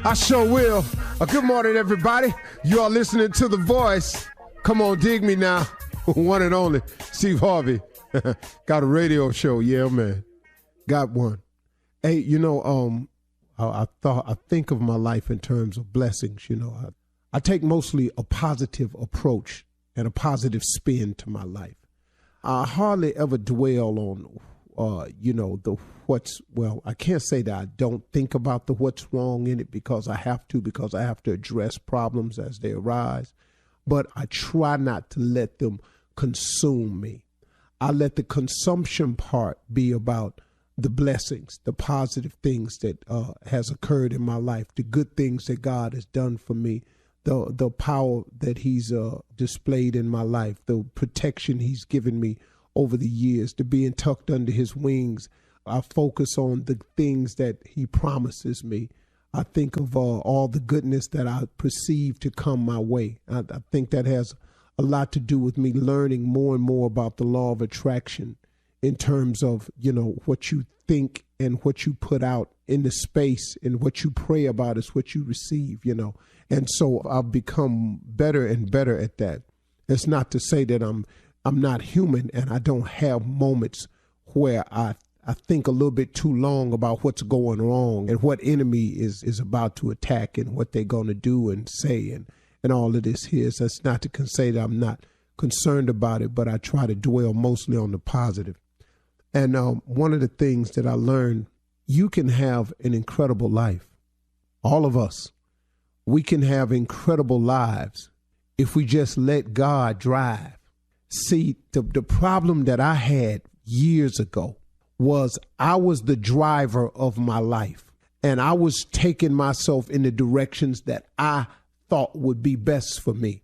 I sure will. Good morning, everybody. You are listening to The Voice. Come on, dig me now. One and only, Steve Harvey. Got a radio show. Yeah, man. Got one. Hey, I think of my life in terms of blessings. I take mostly a positive approach and a positive spin to my life. I hardly ever dwell on, I can't say that I don't think about the what's wrong in it because I have to address problems as they arise. But I try not to let them consume me. I let the consumption part be about the blessings, the positive things that has occurred in my life, the good things that God has done for me, the power that he's displayed in my life, the protection he's given me over the years, to being tucked under his wings. I focus on the things that he promises me. I think of all the goodness that I perceive to come my way. I think that has a lot to do with me learning more and more about the law of attraction in terms of, what you think and what you put out in the space, and what you pray about is what you receive, And so I've become better and better at that. It's not to say that I'm not human and I don't have moments where I think a little bit too long about what's going wrong and what enemy is about to attack and what they're going to do and say and all of this here. So it's not to say that I'm not concerned about it, but I try to dwell mostly on the positive. And one of the things that I learned, you can have an incredible life. All of us, we can have incredible lives if we just let God drive. See, the problem that I had years ago was I was the driver of my life, and I was taking myself in the directions that I thought would be best for me.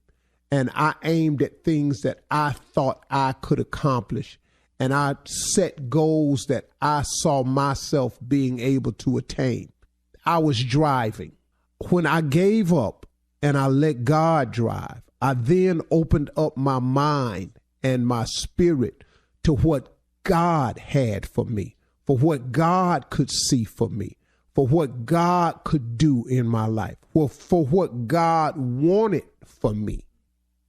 And I aimed at things that I thought I could accomplish. And I set goals that I saw myself being able to attain. I was driving. When I gave up and I let God drive, I then opened up my mind and my spirit to what God had for me, for what God could see for me, for what God could do in my life, for what God wanted for me.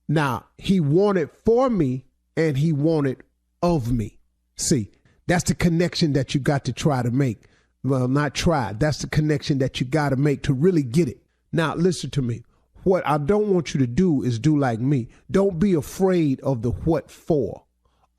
Now, he wanted for me and he wanted of me. See, that's the connection that you got to try to make. Well, not try. That's the connection that you got to make to really get it. Now, listen to me. What I don't want you to do is do like me. Don't be afraid of the what for,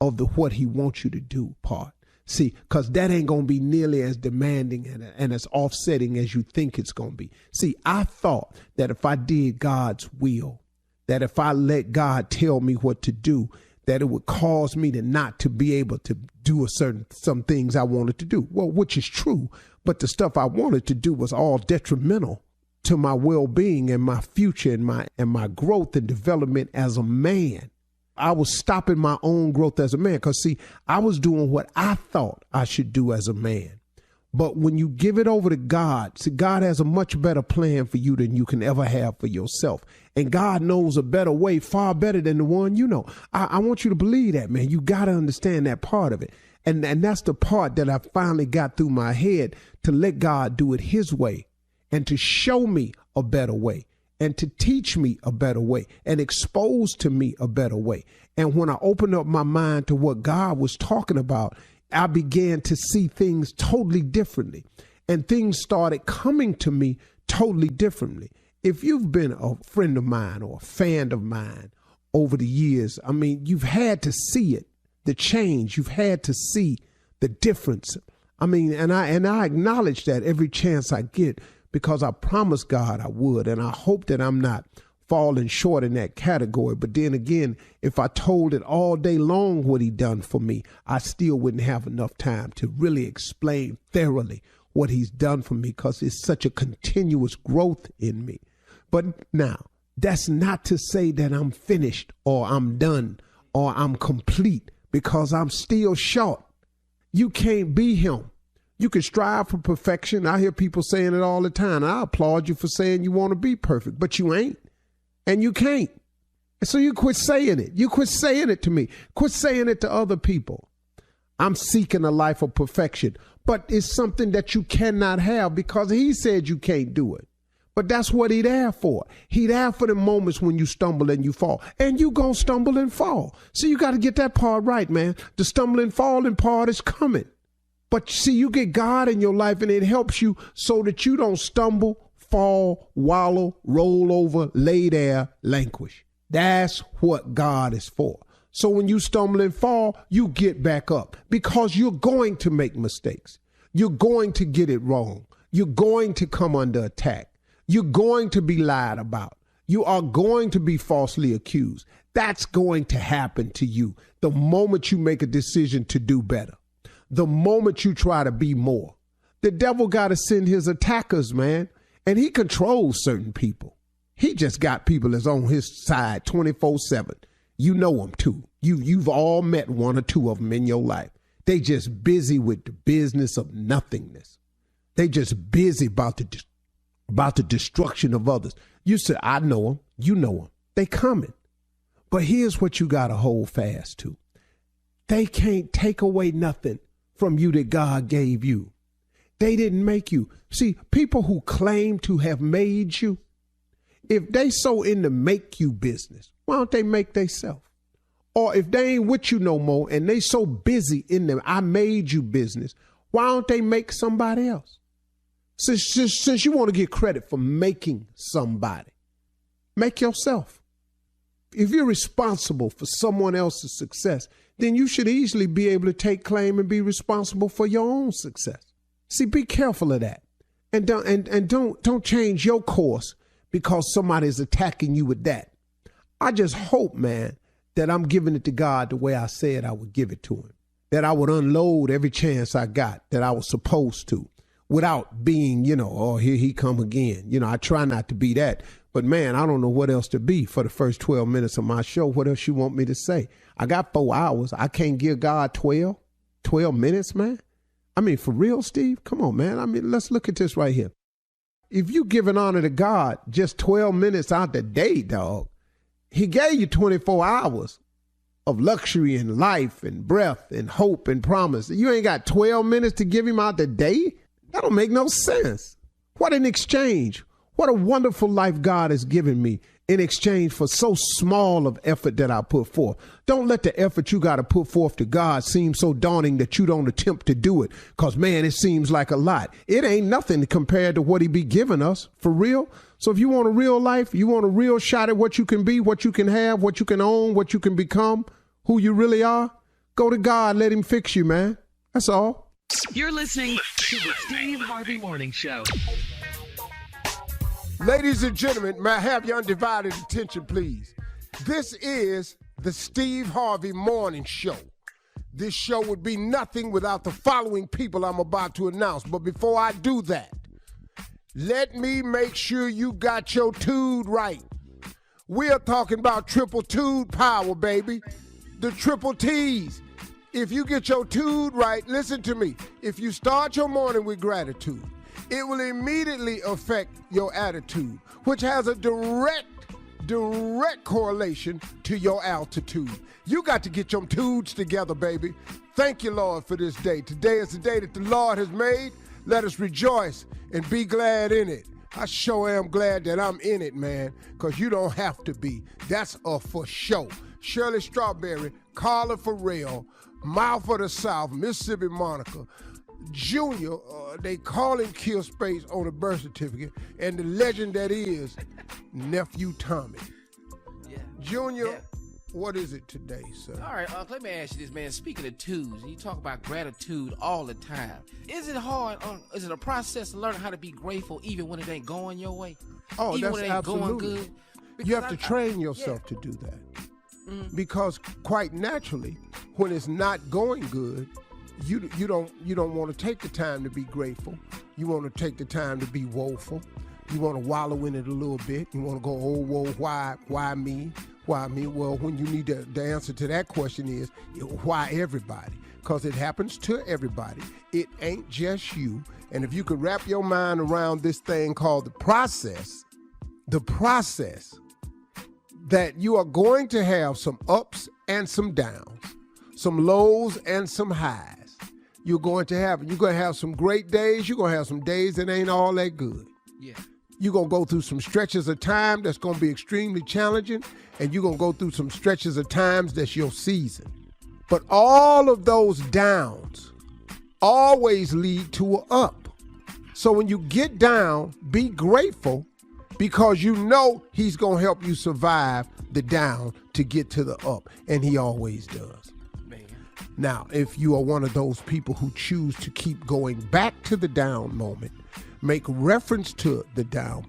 of the what he wants you to do part. See, because that ain't going to be nearly as demanding and as offsetting as you think it's going to be. See, I thought that if I did God's will, that if I let God tell me what to do, that it would cause me to not to be able to do some things I wanted to do. Well, which is true, but the stuff I wanted to do was all detrimental to my well-being and my future and my growth and development as a man. I was stopping my own growth as a man because, see, I was doing what I thought I should do as a man. But when you give it over to God, see, God has a much better plan for you than you can ever have for yourself. And God knows a better way, far better than the one you know. I want you to believe that, man. You got to understand that part of it. And that's the part that I finally got through my head, to let God do it his way and to show me a better way and to teach me a better way and expose to me a better way. And when I opened up my mind to what God was talking about, I began to see things totally differently, and things started coming to me totally differently. If you've been a friend of mine or a fan of mine over the years, I mean, you've had to see it, the change. You've had to see the difference. I mean, and I acknowledge that every chance I get, because I promised God I would, and I hope that I'm not falling short in that category. But then again, if I told it all day long what he done for me, I still wouldn't have enough time to really explain thoroughly what he's done for me, because it's such a continuous growth in me. But now, that's not to say that I'm finished or I'm done or I'm complete, because I'm still short. You can't be him. You can strive for perfection. I hear people saying it all the time. I applaud you for saying you want to be perfect, but you ain't. And you can't. So you quit saying it. You quit saying it to me. Quit saying it to other people. I'm seeking a life of perfection, but it's something that you cannot have because he said you can't do it. But that's what he there for. He there for the moments when you stumble and you fall. And you gonna stumble and fall. So you got to get that part right, man. The stumbling, falling part is coming. But see, you get God in your life and it helps you so that you don't stumble, fall, wallow, roll over, lay there, languish. That's what God is for. So when you stumble and fall, you get back up because you're going to make mistakes. You're going to get it wrong. You're going to come under attack. You're going to be lied about. You are going to be falsely accused. That's going to happen to you the moment you make a decision to do better. The moment you try to be more. The devil got to send his attackers, man, and he controls certain people. He just got people that's on his side 24/7. You know them too. You've all met one or two of them in your life. They just busy with the business of nothingness. They just busy about the destruction of others. You say, I know them. You know them. They coming. But here's what you got to hold fast to. They can't take away nothing from you that God gave you. They didn't make you. See, people who claim to have made you, if they so in the make you business, why don't they make theyself? Or if they ain't with you no more and they so busy in them I made you business, why don't they make somebody else? Since you want to get credit for making somebody, make yourself. If you're responsible for someone else's success, then you should easily be able to take claim and be responsible for your own success. See, be careful of that. And don't change your course because somebody's attacking you with that. I just hope, man, that I'm giving it to God the way I said I would give it to him. That I would unload every chance I got that I was supposed to without being, oh, here he come again. I try not to be that. But, man, I don't know what else to be for the first 12 minutes of my show. What else you want me to say? I got 4 hours. I can't give God 12 minutes, man. I mean, for real, Steve? Come on, man. I mean, let's look at this right here. If you giving honor to God just 12 minutes out the day, dog, he gave you 24 hours of luxury and life and breath and hope and promise. You ain't got 12 minutes to give him out the day? That don't make no sense. What an exchange. What a wonderful life God has given me in exchange for so small of effort that I put forth. Don't let the effort you got to put forth to God seem so daunting that you don't attempt to do it. Because, man, it seems like a lot. It ain't nothing compared to what he be giving us, for real. So if you want a real life, you want a real shot at what you can be, what you can have, what you can own, what you can become, who you really are, go to God, let him fix you, man. That's all. You're listening to the Steve Harvey Morning Show. Ladies and gentlemen, may I have your undivided attention, please? This is the Steve Harvey Morning Show. This show would be nothing without the following people I'm about to announce. But before I do that, let me make sure you got your tude right. We are talking about triple tude power, baby. The triple T's. If you get your tude right, listen to me. If you start your morning with gratitude, it will immediately affect your attitude, which has a direct correlation to your altitude. You got to get your tudes together, baby. Thank you, Lord, for this day. Today is the day that the Lord has made. Let us rejoice and be glad in it. I sure am glad that I'm in it, man, because you don't have to be. That's a for sure. Shirley Strawberry, Carla Farrell, Mouth of the South, Mississippi Monica, Junior, they call him Kill Space on the birth certificate, and the legend that is Nephew Tommy. Yeah. Junior, Yeah. What is it today, sir? All right, let me ask you this, man. Speaking of twos, you talk about gratitude all the time. Is it hard? Is it a process to learn how to be grateful even when it ain't going your way? Oh, even that's when it ain't absolutely. Going good? You have to train yourself to do that. Mm-hmm. Because quite naturally, when it's not going good, you don't want to take the time to be grateful. You want to take the time to be woeful. You want to wallow in it a little bit. You want to go, oh, whoa, why me? Why me? Well, when you need the answer to that question is, why everybody? Because it happens to everybody. It ain't just you. And if you could wrap your mind around this thing called the process that you are going to have some ups and some downs, some lows and some highs. You're going to have some great days. You're going to have some days that ain't all that good. Yeah. You're going to go through some stretches of time that's going to be extremely challenging, and you're going to go through some stretches of times that's your season. But all of those downs always lead to an up. So when you get down, be grateful because you know he's going to help you survive the down to get to the up, and he always does. Man. Now, if you are one of those people who choose to keep going back to the down moment, make reference to the down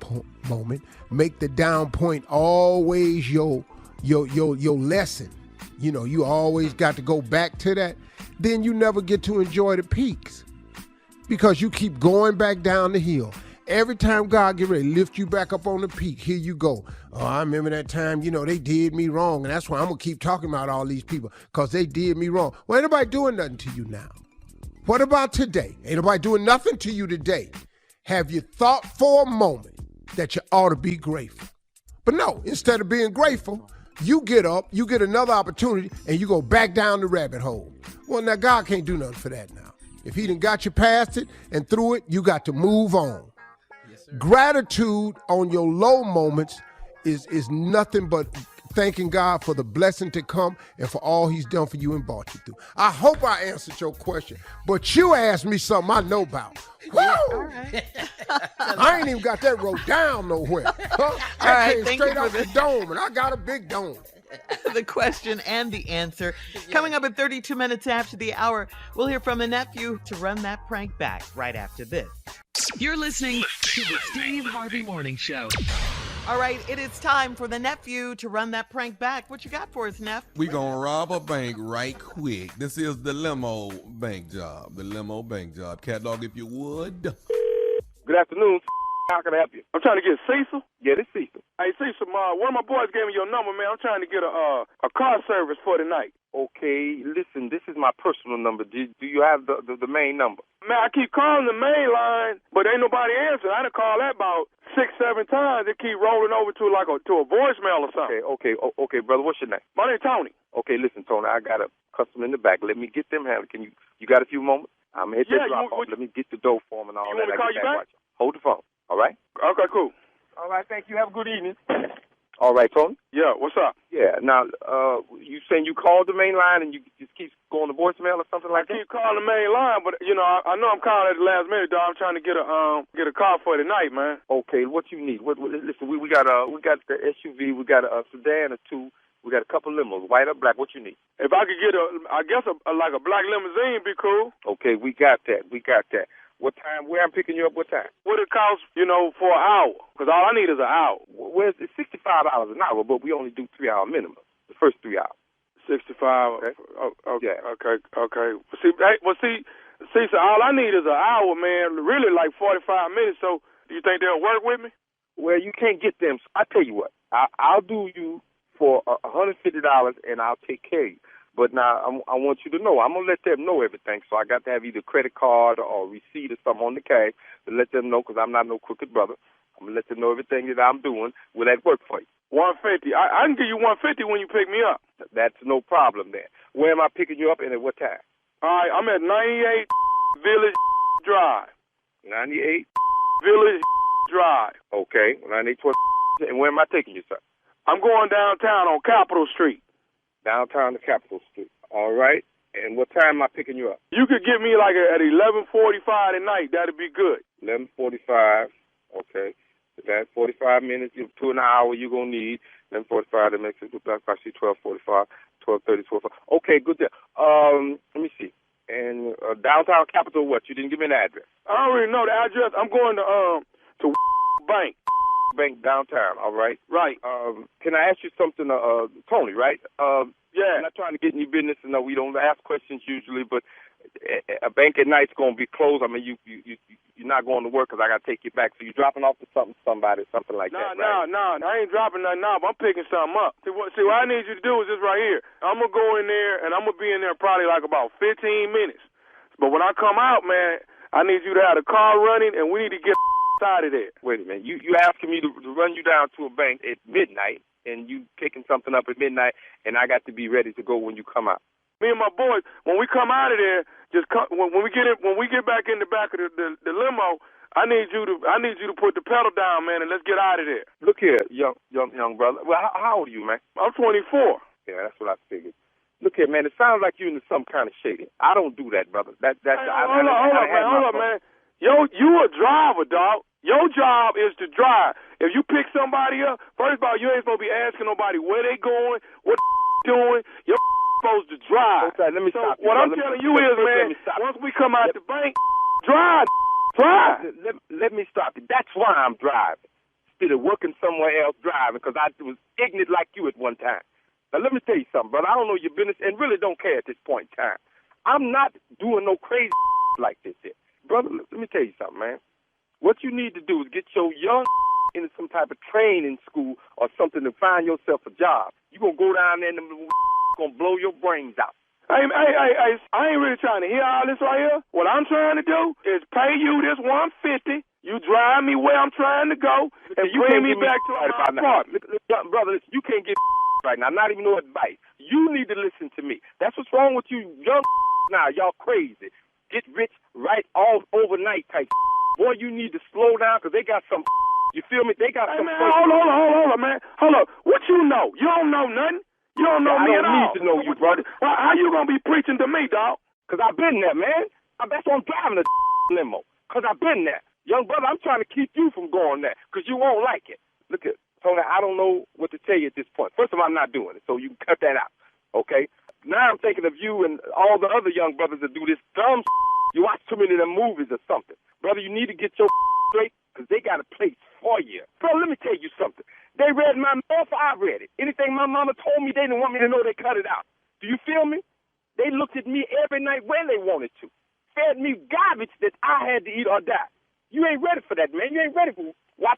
moment, make the down point always your lesson. You know, you always got to go back to that. Then you never get to enjoy the peaks because you keep going back down the hill. Every time God get ready to lift you back up on the peak, here you go. Oh, I remember that time, they did me wrong, and that's why I'm going to keep talking about all these people because they did me wrong. Well, ain't nobody doing nothing to you now. What about today? Ain't nobody doing nothing to you today. Have you thought for a moment that you ought to be grateful? But no, instead of being grateful, you get up, you get another opportunity, and you go back down the rabbit hole. Well, now God can't do nothing for that now. If he done got you past it and through it, you got to move on. Yes, sir. Gratitude on your low moments is nothing but thanking God for the blessing to come and for all he's done for you and brought you through. I hope I answered your question, but you asked me something I know about. Woo! All right. I ain't even got that wrote down nowhere. Huh? I right, came thank straight you out for the this. dome, and I got a big dome. The question and the answer. Coming up at 32 minutes after the hour, we'll hear from a nephew to run that prank back right after this. You're listening to the Steve Harvey Morning Show. All right, it is time for the nephew to run that prank back. What you got for us, Neff? We gonna rob a bank right quick. This is the limo bank job. The limo bank job. Cat dog, if you would. Good afternoon. How can I help you? I'm trying to get Cecil. Yeah, this Cecil. Hey, Cecil, one of my boys gave me your number, man. I'm trying to get a car service for tonight. Okay, listen, this is my personal number. Do you have the main number? Man, I keep calling the main line, but ain't nobody answering. I done called that about 6-7 times. It keep rolling over to to a voicemail or something. Okay, brother. What's your name? My name's Tony. Okay, listen, Tony, I got a customer in the back. Let me get them handled. Can you got a few moments? I'm going to hit that drop off. Let me get the dough for them and all that. You want me to call you back? Hold the phone. All right? Okay, cool. All right, thank you. Have a good evening. All right, Tony? Yeah, what's up? Yeah, now, you saying you called the main line and you just keep going to voicemail or something like that? I keep calling the main line, but, I know I'm calling at the last minute, dog. I'm trying to get a car for tonight, man. Okay, what you need? Listen, we got the SUV, we got a sedan or two, we got a couple limos, white or black. What you need? If I could get a black limousine, be cool. Okay, we got that. What time? Where I'm picking you up? What time? What it costs, for an hour? Because all I need is an hour. Well, it's $65 an hour, but we only do 3 hour minimum. The first 3 hours. 65. Okay. Okay. Yeah. Okay. See, so all I need is an hour, man. Really, like 45 minutes. So, do you think they'll work with me? Well, you can't get them. I tell you what. I'll do you for $150, and I'll take care of you. But now I want you to know, I'm going to let them know everything. So I got to have either credit card or receipt or something on the cash to let them know because I'm not no crooked brother. I'm going to let them know everything that I'm doing. Will that work for you? 150. I can give you 150 when you pick me up. That's no problem then. Where am I picking you up and at what time? All right, I'm at 98 Village Drive. 98 Village Drive. Okay, 98 And where am I taking you, sir? I'm going downtown on Capitol Street. Downtown to Capitol Street. All right. And what time am I picking you up? You could get me like at 11:45 tonight. That'd be good. 11:45. Okay. That's 45 minutes. 2 an hour you're going to need. 11:45. That makes it I see 12:45, 12:30, 12:45. Okay, good there. Let me see. And downtown Capitol, what? You didn't give me an address. I don't really know the address. I'm going to Bank. Bank downtown, all right? Right. Can I ask you something, Tony, right? Yeah. I'm not trying to get in your business, and we don't ask questions usually, but a bank at night's going to be closed. I mean, you're not going to work because I got to take you back. So you're dropping off to somebody, something like that, right? No, I ain't dropping nothing off. I'm picking something up. See, what I need you to do is this right here. I'm going to go in there, and I'm going to be in there probably like about 15 minutes. But when I come out, man, I need you to have the car running, and we need to get out of there. Wait a minute. You asking me to run you down to a bank at midnight, and you picking something up at midnight, and I got to be ready to go when you come out. Me and my boys, when we come out of there, just when we get back in the back of the limo, I need you to put the pedal down, man, and let's get out of there. Look here, young brother. Well, how old are you, man? I'm 24. Yeah, that's what I figured. Look here, man. It sounds like you're into some kind of shady. I don't do that, brother. Hold up, man. Yo, you a driver, dog. Your job is to drive. If you pick somebody up, first of all, you ain't supposed to be asking nobody where they going, what doing. You're supposed to drive. Okay, let me stop you. What I'm telling you is, man, once we come out the bank, drive. Let me stop you. That's why I'm driving. Instead of working somewhere else driving, because I was ignorant like you at one time. Now, let me tell you something, brother. I don't know your business and really don't care at this point in time. I'm not doing no crazy like this here. Brother, let me tell you something, man. What you need to do is get your young into some type of training school or something to find yourself a job. You're going to go down there and going to blow your brains out. Hey, I ain't really trying to hear all this right here. What I'm trying to do is pay you this $150. You drive me where I'm trying to go, and you bring me back to my apartment. Brother, you can't get right now, not even no advice. You need to listen to me. That's what's wrong with you young now. Y'all crazy. Get rich right all overnight type. Boy, you need to slow down because they got some. You feel me? They got some. Man, hold on, man. Hold up. What you know? You don't know nothing. You don't know me at all. I don't need to know you, brother. How you going to be preaching to me, dog? Because I've been there, man. That's why I'm driving a limo. Because I've been there. Young brother, I'm trying to keep you from going there because you won't like it. Look at Tony, I don't know what to tell you at this point. First of all, I'm not doing it, so you can cut that out, okay? Now I'm thinking of you and all the other young brothers that do this dumb You watch too many of them movies or something. Brother, you need to get your straight because they got a place for you. Bro, let me tell you something. They read my mail, I read it. Anything my mama told me, they didn't want me to know, they cut it out. Do you feel me? They looked at me every night when they wanted to. Fed me garbage that I had to eat or die. You ain't ready for that, man. You ain't ready for why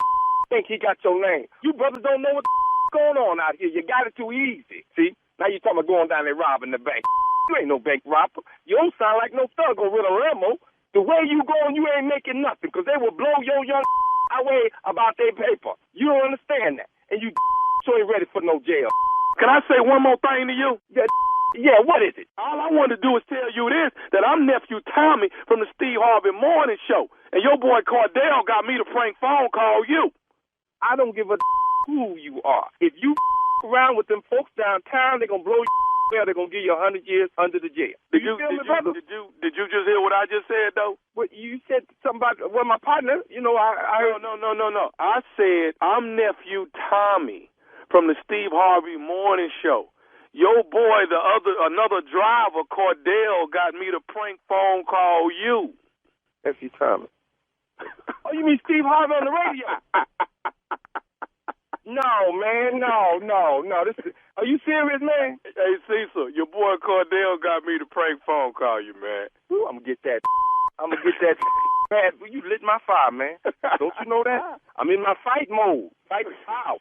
think he got your name. You brothers don't know what's going on out here. You got it too easy. See? Now you talking about going down there robbing the bank. You ain't no bank robber. You don't sound like no thug or with a limo. The way you going, you ain't making nothing because they will blow your young away about their paper. You don't understand that. And you ain't ready for no jail. Can I say one more thing to you? Yeah, what is it? All I want to do is tell you this, that I'm nephew Tommy from the Steve Harvey Morning Show. And your boy Cordell got me to prank phone call you. I don't give a who you are. If you around with them folks downtown, they're going to blow you well, they're going to give you 100 years under the jail. Did you just hear what I just said, though? Well, you said something about, well, my partner, you know, No. I said I'm nephew Tommy from the Steve Harvey Morning Show. Your boy, another driver, Cordell, got me to prank phone call you. Nephew Tommy. Oh, you mean Steve Harvey on the radio? No, man, no. Are you serious, man? Hey, Cecil, your boy Cordell got me to prank phone call you, man. Ooh, I'm going to get that. Man, you lit my fire, man. Don't you know that? I'm in my fight mode. Fight power.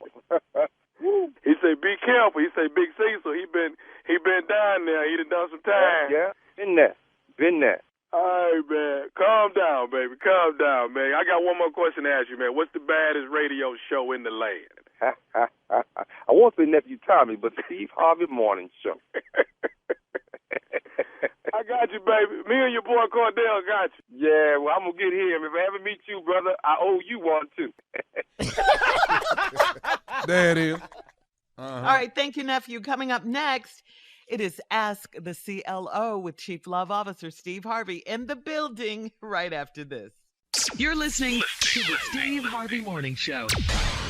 He said, be careful. He said, Big Cecil, he been down there. He done some time. Yeah, been there. All right, man. Calm down, baby. Calm down, man. I got one more question to ask you, man. What's the baddest radio show in the land? I won't say Nephew Tommy, but Steve Harvey Morning Show. I got you, baby. Me and your boy Cordell got you. Yeah, well, I'm going to get him. If I ever meet you, brother, I owe you one, too. There it is. All right, thank you, nephew. Coming up next, it is Ask the CLO with Chief Love Officer Steve Harvey in the building right after this. You're listening to the Steve Harvey Morning Show.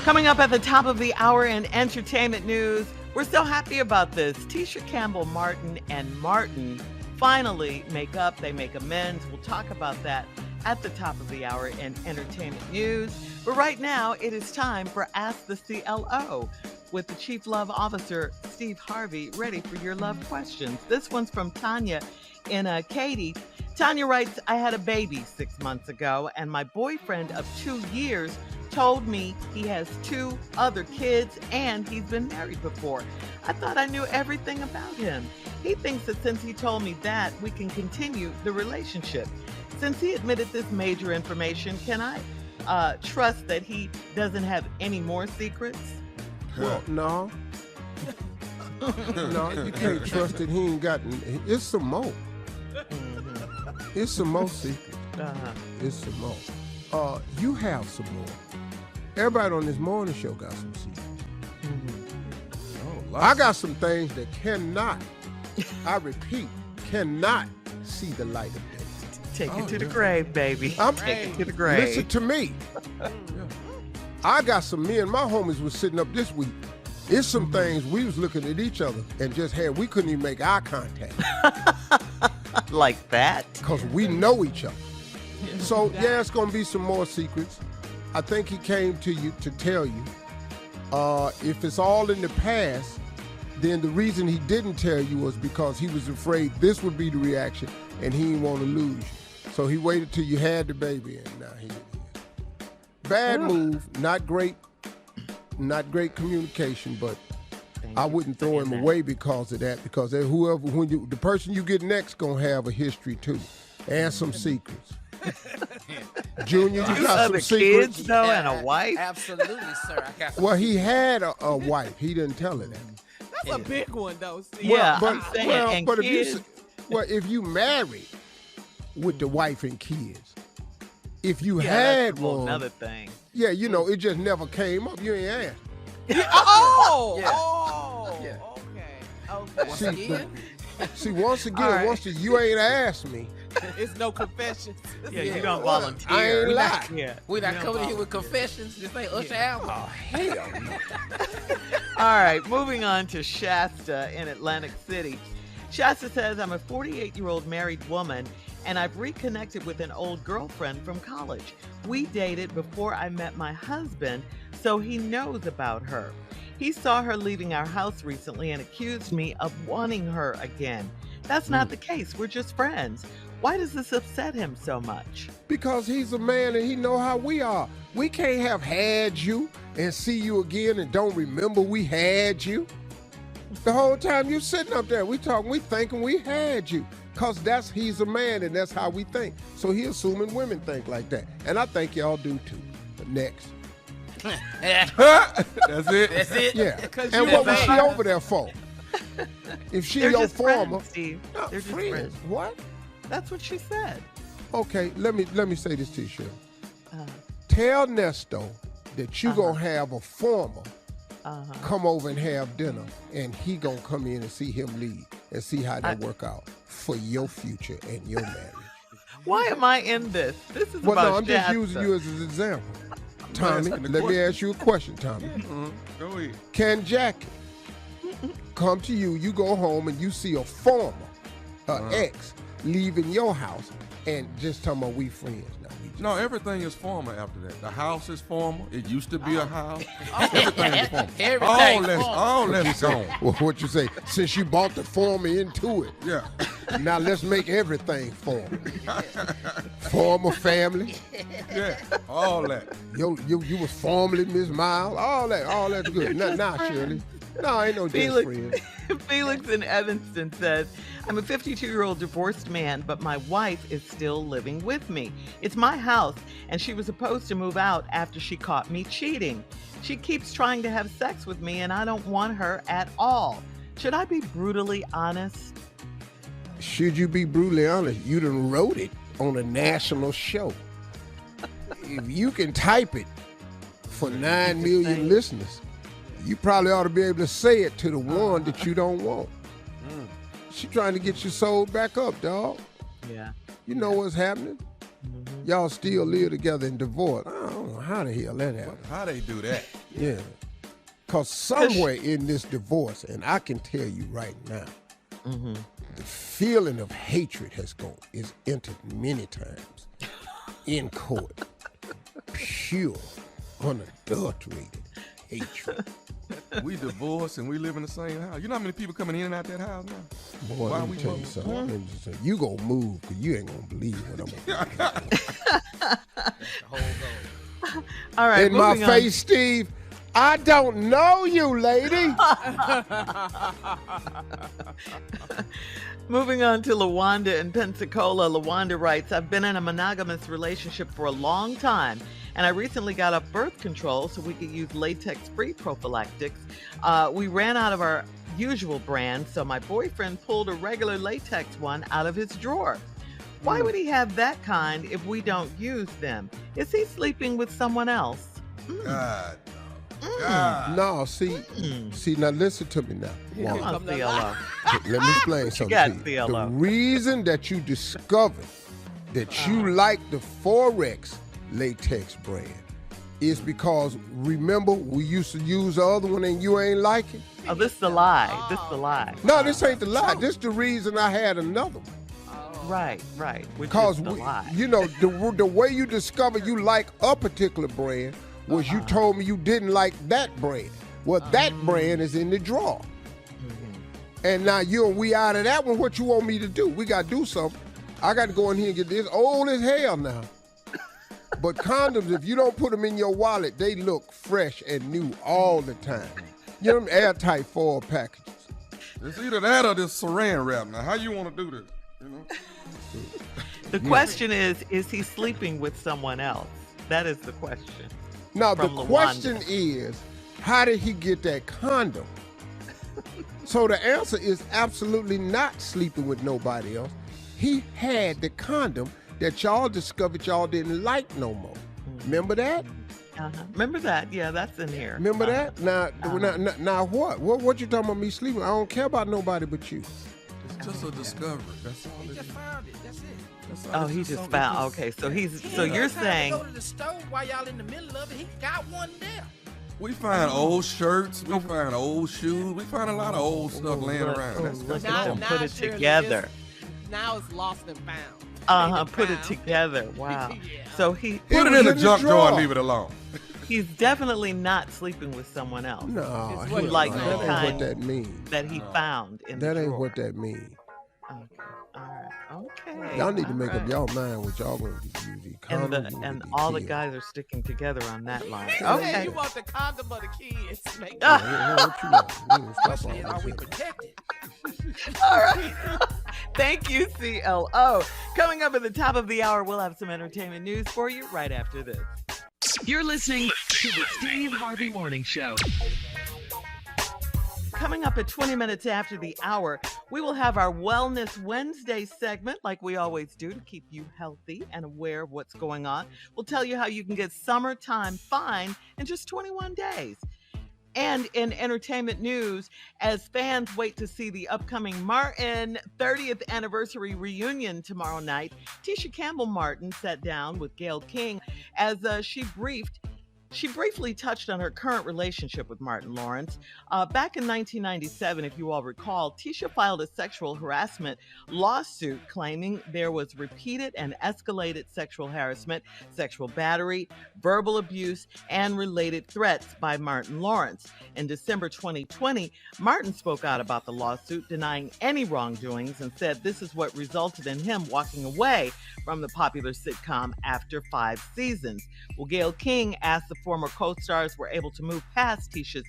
Coming up at the top of the hour in entertainment news, we're so happy about this. Tisha Campbell Martin and Martin finally make up. They make amends. We'll talk about that at the top of the hour in entertainment news. But right now, it is time for Ask the CLO with the Chief Love Officer, Steve Harvey, ready for your love questions. This one's from Tanya in Katy. Tanya writes, I had a baby 6 months ago, and my boyfriend of 2 years told me he has 2 other kids and he's been married before. I thought I knew everything about him. He thinks that since he told me that, we can continue the relationship. Since he admitted this major information, can I trust that he doesn't have any more secrets? Well, no. No, you can't trust it. He ain't got. It's some more. It's some more secrets. It's some more. You have some more. Everybody on this morning show got some secrets. I got some things that cannot, I repeat, cannot see the light of day. Take it to the grave, baby. Take it to the grave. Listen to me. I got some, me and my homies was sitting up this week. It's some things we was looking at each other and we couldn't even make eye contact. Like that? Because we know each other. So, yeah, it's going to be some more secrets. I think he came to you to tell you. If it's all in the past, then the reason he didn't tell you was because he was afraid this would be the reaction and he didn't want to lose you. So he waited till you had the baby and now he is. Bad move, not great communication, but I wouldn't throw him away because of that, because the person you get next gonna have a history too, and some secrets. Junior, you got some secrets? Kids, though, and a wife? Absolutely, sir. I got some Well, he had a wife. He didn't tell her that. That's a big one, though. See? Yeah, but, I'm saying, and kids. if you married with the wife and kids, if you Yeah, had that's a whole one, another thing. yeah, it just never came up. You ain't asked. Okay. See, once again, All right. you ain't asked me. It's no confessions. Yeah, you don't volunteer. I ain't lie. Yeah. We're not coming here with confessions. This ain't Usher album. Oh, hell no. All right, moving on to Shasta in Atlantic City. Shasta says, I'm a 48-year-old married woman, and I've reconnected with an old girlfriend from college. We dated before I met my husband, so he knows about her. He saw her leaving our house recently and accused me of wanting her again. That's not the case. We're just friends. Why does this upset him so much? Because he's a man and he know how we are. We can't have had you and see you again and don't remember we had you. The whole time you sitting up there, we thinking we had you. Because he's a man and that's how we think. So he assuming women think like that. And I think y'all do too. But next. That's it. That's it. Yeah. And what was she over there for? If she They're your just former, friends, Steve. No, They're just friends. friends. What? That's what she said. Okay, let me say this to you, Shirley. Tell Nesto that you gonna have a former come over and have dinner, and he gonna come in and see him leave and see how that work out for your future and your marriage. Why am I in this? This is Well, about no, I'm just Shasta. using you as an example. Tommy, let me ask you a question, Tommy. Go ahead. Can Jackie come to you, you go home and you see a former, ex, leaving your house and just talking about we friends now? No, everything is former after that. The house is former. It used to be a house. Everything is former. Everything all that's gone. Well, what you say? Since you bought the former into it, Yeah. now let's make everything former. Former family. Yeah. All that. You was formerly Miss Miles. All that's good. Now, Shirley. No, ain't no just friends. Felix in Evanston says, I'm a 52-year-old divorced man, but my wife is still living with me. It's my house, and she was supposed to move out after she caught me cheating. She keeps trying to have sex with me, and I don't want her at all. Should I be brutally honest? Should you be brutally honest? You done wrote it on a national show. If you can type it for 9 million listeners, you probably ought to be able to say it to the one that you don't want. She trying to get your soul back up, dog. Yeah. You know what's happening? Y'all still live together in divorce. I don't know how the hell that happened. How they do that? Yeah. Because somewhere in this divorce, and I can tell you right now, the feeling of hatred is entered many times in court. Pure, unadulterated hatred. We divorced and we live in the same house. You know how many people coming in and out that house now? Boy, let me tell you something. Let me just say, you gonna move because you ain't gonna believe what I'm gonna do. All right. In my moving face, Steve, I don't know you, lady. Moving on to Lawanda in Pensacola. Lawanda writes, I've been in a monogamous relationship for a long time, and I recently got off birth control so we could use latex-free prophylactics. We ran out of our usual brand, so my boyfriend pulled a regular latex one out of his drawer. Why would he have that kind if we don't use them? Is he sleeping with someone else? God, no. God. No, see, now listen to me now. Come on, CLO. Let me explain something to you. The reason that you discovered that you like the Forex latex brand is because, remember, we used to use the other one and you ain't like it? Oh, this is the lie. This is the lie. No, this ain't the lie. This is the reason I had another one. Right. Because, you know, the way you discovered you like a particular brand was you told me you didn't like that brand. Well, that brand is in the drawer. And now we out of that one. What you want me to do? We got to do something. I got to go in here and get this old as hell now. But condoms, if you don't put them in your wallet, they look fresh and new all the time. You know them airtight foil packages. It's either that or this saran wrap. Now, how you want to do this? You know? The question is he sleeping with someone else? That is the question. Now, the question is, how did he get that condom? So the answer is absolutely not sleeping with nobody else. He had the condom that y'all discovered y'all didn't like no more. Remember that? Remember that? Yeah, that's in here. Remember that? Now what? What you talking about me sleeping? I don't care about nobody but you. It's just a discovery. That's all it is. He just found it. That's it. Oh, he just found. Okay, so you're saying. Go to the store while y'all in the middle of it. He got one there. We find old shirts. We find old shoes. We find a lot of old stuff laying around. Look at them put it together. Now it's lost and found. Put it together. Wow. Yeah. So he put it in the junk drawer and leave it alone. He's definitely not sleeping with someone else. No, who likes the that kind ain't what that means. that he found in the That ain't drawer. what that means. Okay. All right. Okay. Y'all need to make up y'all mind what y'all going to use these condoms and all the guys are sticking together on that line. Okay. You want the condom of the kids? What you want? Stop all Are we this. protected? All right. Thank you, CLO. Coming up at the top of the hour, we'll have some entertainment news for you right after this. You're listening to the Steve Harvey Morning Show. Coming up at 20 minutes after the hour, we will have our Wellness Wednesday segment like we always do to keep you healthy and aware of what's going on. We'll tell you how you can get summertime fine in just 21 days. And in entertainment news, as fans wait to see the upcoming Martin 30th anniversary reunion tomorrow night, Tisha Campbell Martin sat down with Gayle King as she briefly touched on her current relationship with Martin Lawrence. Back in 1997, if you all recall, Tisha filed a sexual harassment lawsuit claiming there was repeated and escalated sexual harassment, sexual battery, verbal abuse, and related threats by Martin Lawrence. In December 2020, Martin spoke out about the lawsuit, denying any wrongdoings, and said this is what resulted in him walking away from the popular sitcom after 5 seasons. Well, Gayle King asked the former co-stars were able to move past Tisha's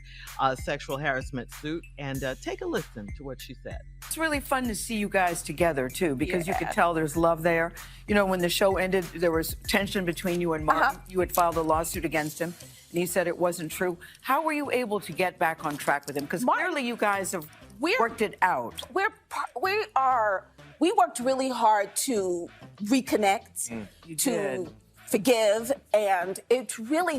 sexual harassment suit, and take a listen to what she said. It's really fun to see you guys together, too, because you could tell there's love there. You know, when the show ended, there was tension between you and Martin. You had filed a lawsuit against him, and he said it wasn't true. How were you able to get back on track with him? Because clearly you guys have worked it out. We worked really hard to reconnect, to forgive, and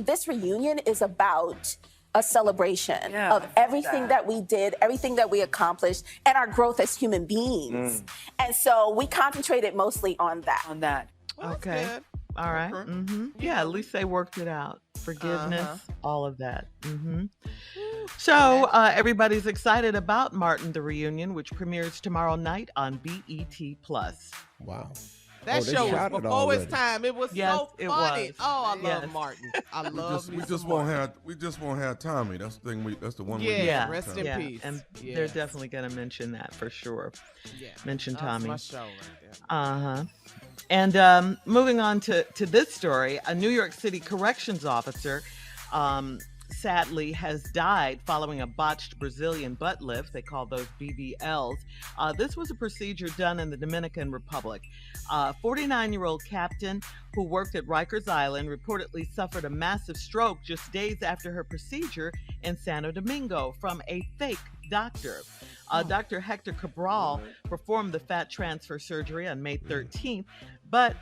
this reunion is about a celebration of everything that we did, everything that we accomplished, and our growth as human beings. And so we concentrated mostly on that. Okay. All right. Yeah, at least they worked it out. Forgiveness, all of that. So everybody's excited about Martin the Reunion, which premieres tomorrow night on BET+. Wow. That show was before its time. It was so funny. It was. Oh, I love Martin. I love we just won't have Tommy. That's the thing. That's the one. Yeah. Rest in peace. And they're definitely going to mention that for sure. Yeah. Mention Tommy. That's my show right there. And moving on to this story, a New York City corrections officer sadly, has died following a botched Brazilian butt lift. They call those BBLs. This was a procedure done in the Dominican Republic. 49-year-old captain who worked at Rikers Island reportedly suffered a massive stroke just days after her procedure in Santo Domingo from a fake doctor. Dr. Hector Cabral performed the fat transfer surgery on May 13th, but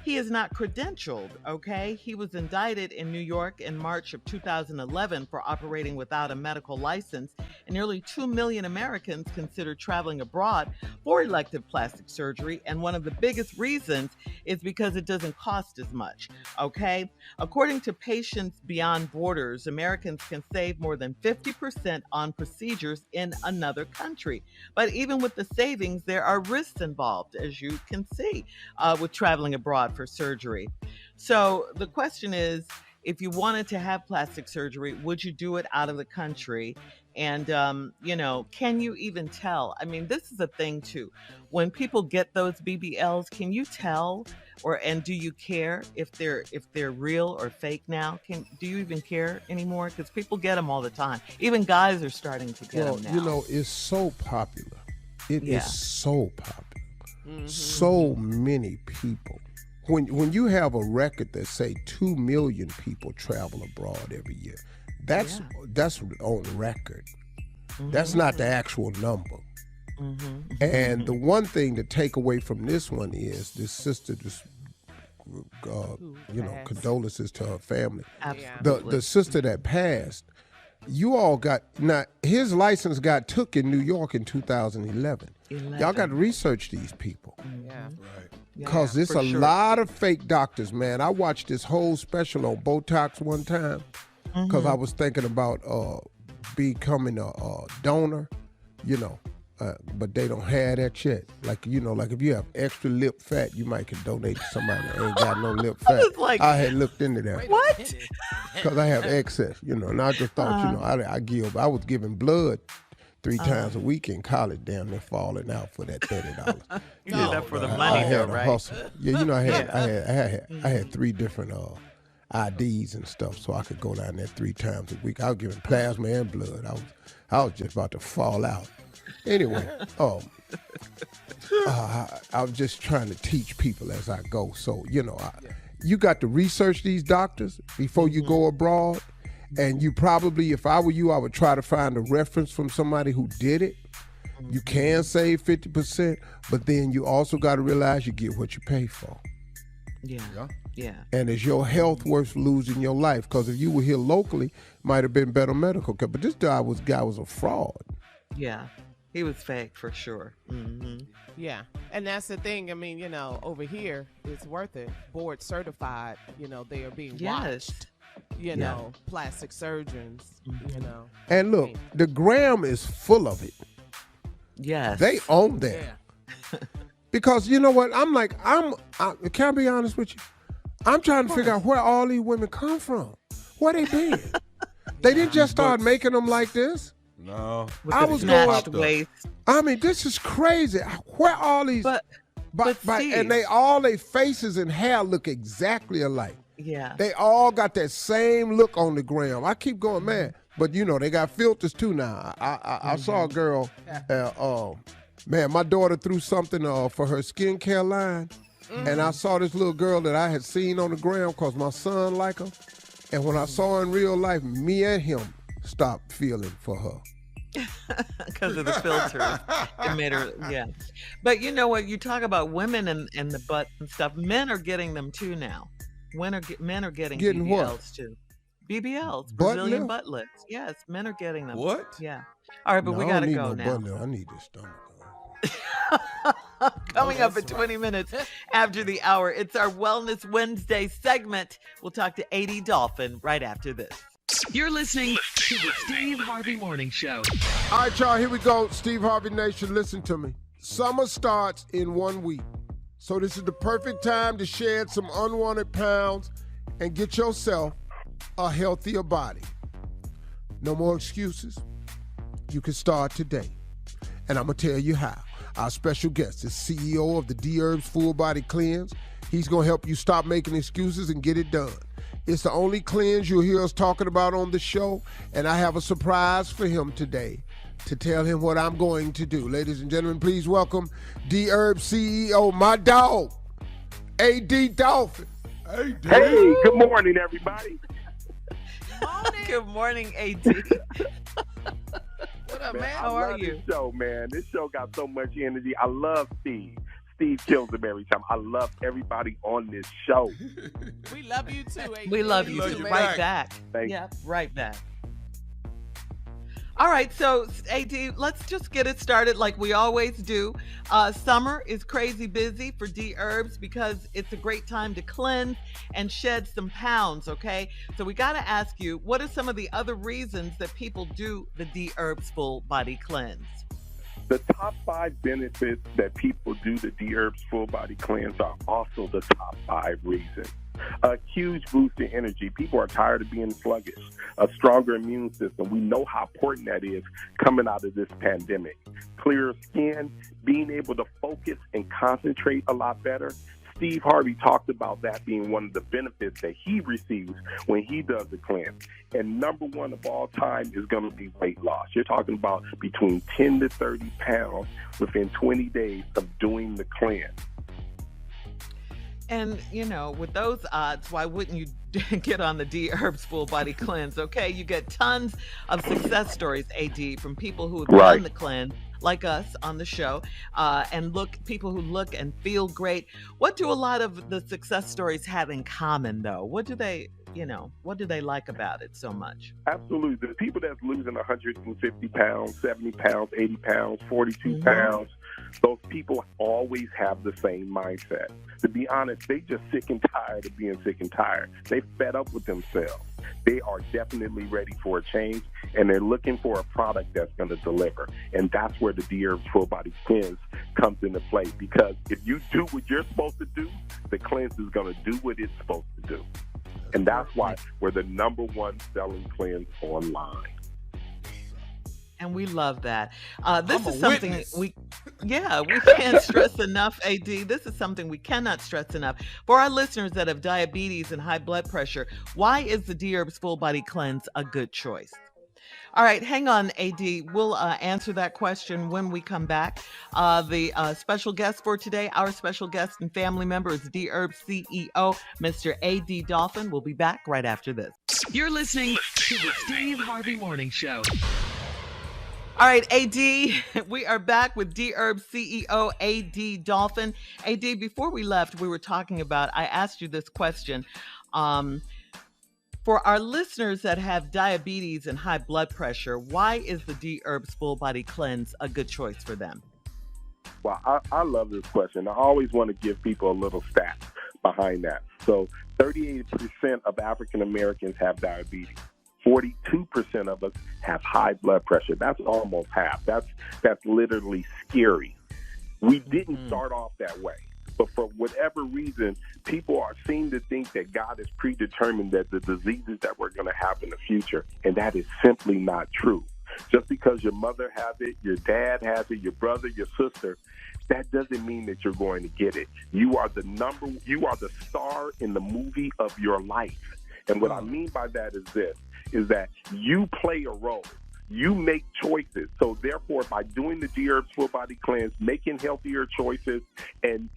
he is not credentialed, okay? He was indicted in New York in March of 2011 for operating without a medical license, and nearly 2 million Americans consider traveling abroad for elective plastic surgery, and one of the biggest reasons is because it doesn't cost as much, okay? According to Patients Beyond Borders, Americans can save more than 50% on procedures in another country. But even with the savings, there are risks involved, as you can see, with traveling abroad for surgery. So the question is, if you wanted to have plastic surgery, would you do it out of the country? And, can you even tell? I mean, this is a thing too. When people get those BBLs, can you tell, and do you care if they're real or fake now? Do you even care anymore? Because people get them all the time. Even guys are starting to get them now. It's so popular. It is so popular. Mm-hmm. So many people. When you have a record that say 2 million people travel abroad every year, that's on record. Mm-hmm. That's not the actual number. Mm-hmm. And the one thing to take away from this one is this sister just, condolences to her family. Absolutely. The sister that passed, you all got, now his license got took in New York in 2011. Y'all got to research these people. Yeah. Right. Because there's a lot of fake doctors, man. I watched this whole special on Botox one time because I was thinking about becoming a donor, but they don't have that yet. Like if you have extra lip fat, you might can donate to somebody that ain't got no lip fat. I had looked into that. What? Because I have excess, and I just thought, I was giving blood 3 times a week in college, damn near falling out for that $30. You did that for the money, though, right? Hustle. Yeah, I had 3 different IDs and stuff, so I could go down there 3 times a week. I was giving plasma and blood. I was just about to fall out. Anyway, I was just trying to teach people as I go. So you got to research these doctors before you go abroad. And you probably, if I were you, I would try to find a reference from somebody who did it. You can save 50%, but then you also got to realize you get what you pay for. Yeah. And is your health worth losing your life? Because if you were here locally, might have been better medical care. But this guy was a fraud. Yeah. He was fake for sure. Mm-hmm. Yeah. And that's the thing. I mean, over here, it's worth it. Board certified, they are being watched. Plastic surgeons, And look, the gram is full of it. Yes. They own that. Yeah. Because you know what? Can I be honest with you? I'm trying to figure out where all these women come from. Where they been? They didn't just start making them like this. No. I was going. I mean, this is crazy. Where all these? But and their faces and hair look exactly alike. Yeah. They all got that same look on the gram. I keep going, man. But they got filters too now. I saw a girl, my daughter threw something for her skincare line. And I saw this little girl that I had seen on the gram because my son liked her. And when I saw her in real life, me and him stopped feeling for her. Because of the filter. It made her, yeah. But you know what? You talk about women and the butt and stuff. Men are getting them too now. Men are getting BBLs what? too. BBLs, Brazilian butt lifts. Yes, men are getting them. What? Yeah. All right, but we got to go now. I need this stomach. Coming up in 20 minutes after the hour, it's our Wellness Wednesday segment. We'll talk to A.D. Dolphin right after this. You're listening to the Steve Harvey Morning Show. All right, y'all, here we go. Steve Harvey Nation, listen to me. Summer starts in 1 week. So this is the perfect time to shed some unwanted pounds and get yourself a healthier body. No more excuses. You can start today. And I'm going to tell you how. Our special guest is CEO of the Dherbs Full Body Cleanse. He's going to help you stop making excuses and get it done. It's the only cleanse you'll hear us talking about on the show, and I have a surprise for him today to tell him what I'm going to do. Ladies and gentlemen, please welcome Dherbs CEO, my dog, A.D. Dolphin. Hey, good morning, everybody. Good morning, A.D. What up, man? How are you? This show, man. This show got so much energy. I love Steve. Steve kills him every time. I love everybody on this show. We love you too. AD. We love you too. Right back. Thank right back. All right, so AD, let's just get it started like we always do. Summer is crazy busy for Dherbs because it's a great time to cleanse and shed some pounds, okay? So we got to ask you, what are some of the other reasons that people do the Dherbs full body cleanse? The top 5 benefits that people do the Dherbs full body cleanse are also the top 5 reasons. A huge boost in energy. People are tired of being sluggish. A stronger immune system. We know how important that is coming out of this pandemic. Clearer skin, being able to focus and concentrate a lot better. Steve Harvey talked about that being one of the benefits that he receives when he does the cleanse. And number one of all time is going to be weight loss. You're talking about between 10 to 30 pounds within 20 days of doing the cleanse. And, you know, with those odds, why wouldn't you get on the Dherbs full body cleanse? Okay, you get tons of success stories, AD, from people who have done the cleanse, like us on the show, and people who look and feel great. What do a lot of the success stories have in common, though? What do they like about it so much? Absolutely. The people that's losing 150 pounds, 70 pounds, 80 pounds, 42 pounds, those people always have the same mindset. To be honest, they just sick and tired of being sick and tired. They fed up with themselves. They are definitely ready for a change, and they're looking for a product that's going to deliver. And that's where the Dherbs full body cleanse comes into play, because if you do what you're supposed to do, the cleanse is going to do what it's supposed to do. And that's why we're the number 1 selling cleanse online. And we love that. This is something we can't stress enough, AD. This is something we cannot stress enough. For our listeners that have diabetes and high blood pressure, why is the Dherbs full body cleanse a good choice? All right, hang on, AD. We'll answer that question when we come back. The special guest for today, our special guest and family member, is Dherbs CEO, Mr. A.D. Dolphin. We'll be back right after this. You're listening to the Steve Harvey Morning Show. All right, AD, we are back with Dherbs CEO, A.D. Dolphin. A.D., before we left, we were talking about, I asked you this question. For our listeners that have diabetes and high blood pressure, why is the Dherbs full body cleanse a good choice for them? Well, I love this question. I always want to give people a little stat behind that. So 38% of African Americans have diabetes. 42% of us have high blood pressure. That's almost half. That's literally scary. We didn't start off that way. But for whatever reason, people seem to think that God has predetermined that the diseases that we're going to have in the future, and that is simply not true. Just because your mother has it, your dad has it, your brother, your sister, that doesn't mean that you're going to get it. You are the star in the movie of your life. And what I mean by that is this, is that you play a role. You make choices. So therefore, by doing the Dherbs full body cleanse, making healthier choices and